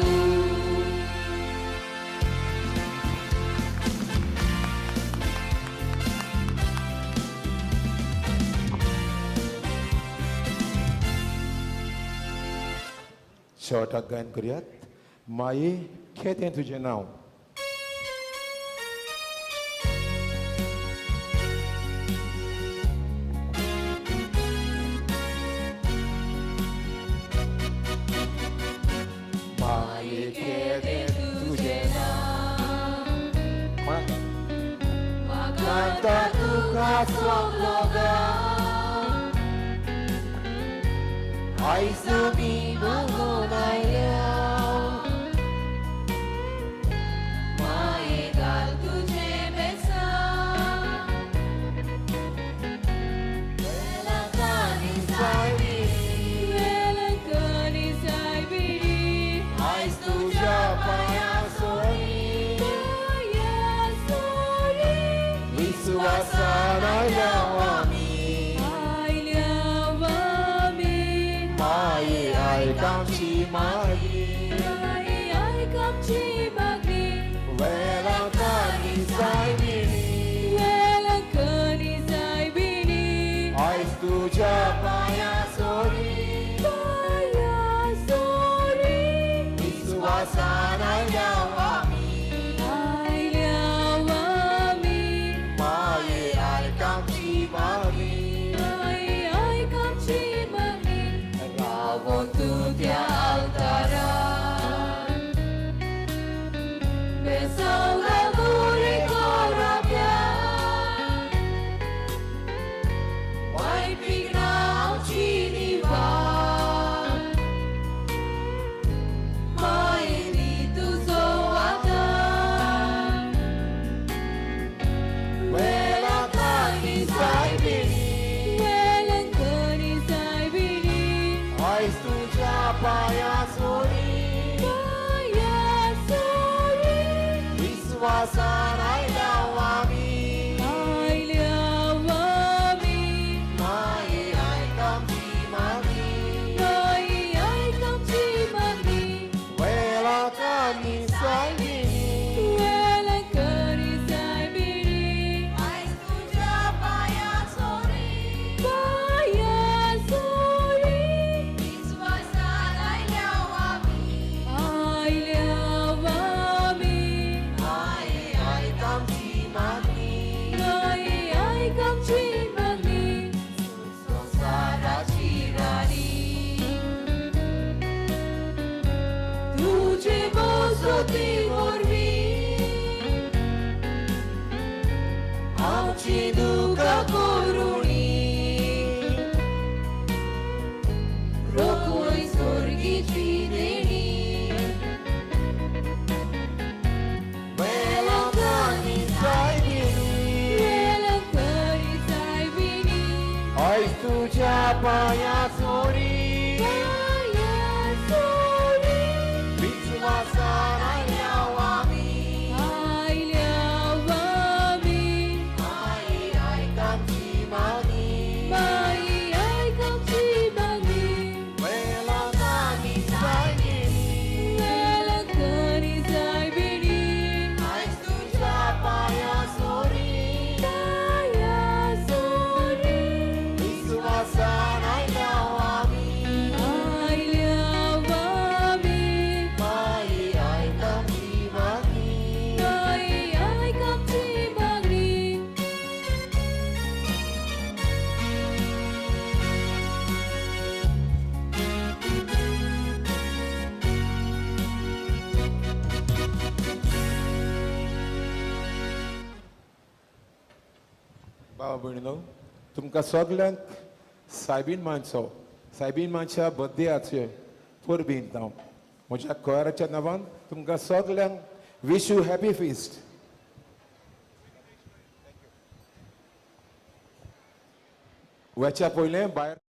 [SPEAKER 1] Shorta gain kuriyat. Mai keten tuje now. Mai keten tuje now. Canta tu coração loga. Ai subi mangonai leo. Mai gal tuje besa. Vailankanni sai biri. Vailankanni sai biri. Ai tuja paya sori. Paya sori. Visuasana yawami. Ai kamchi magi. Ai kamchi magi. Vailankanni sai biri. Vailankanni sai biri. Ai tuja paya sori. Paya sori. Visuasana yawami. Ai yawami. Mai ai kamchi विश्वासान आयल्या आमी माई आयकामची मागणी वेलांकांनी सायबिणी
[SPEAKER 2] आयज तुझ्या पाया sorry विश्वासान आयल्या आमी
[SPEAKER 1] माई आयकामची मागणी संसाराची राणी
[SPEAKER 2] तुझे बोजोती वरवीं
[SPEAKER 1] आमची दुका करुणी
[SPEAKER 2] रोखोय स्वर्गीची देणी
[SPEAKER 1] वेलांकांनी सायबिणी आयज तुझ्या पाया सोरी विश्वासान आयल्या आमी माई आयकामची मागणी वेलांकांनी सायबिणी आयज तुझ्या पाया सोरी विश्वासान आयल्या आमी माई आयकामची मागणी भाव भयणीनो तुमकां सगल्यांक सायबीण मानच्या बर्थडेचे परबीन हांव म्हज्या कोयराच्या नांवान तुमकां सगल्यांक विश यू हॅपी फिस्ट वच्या पयलें भायर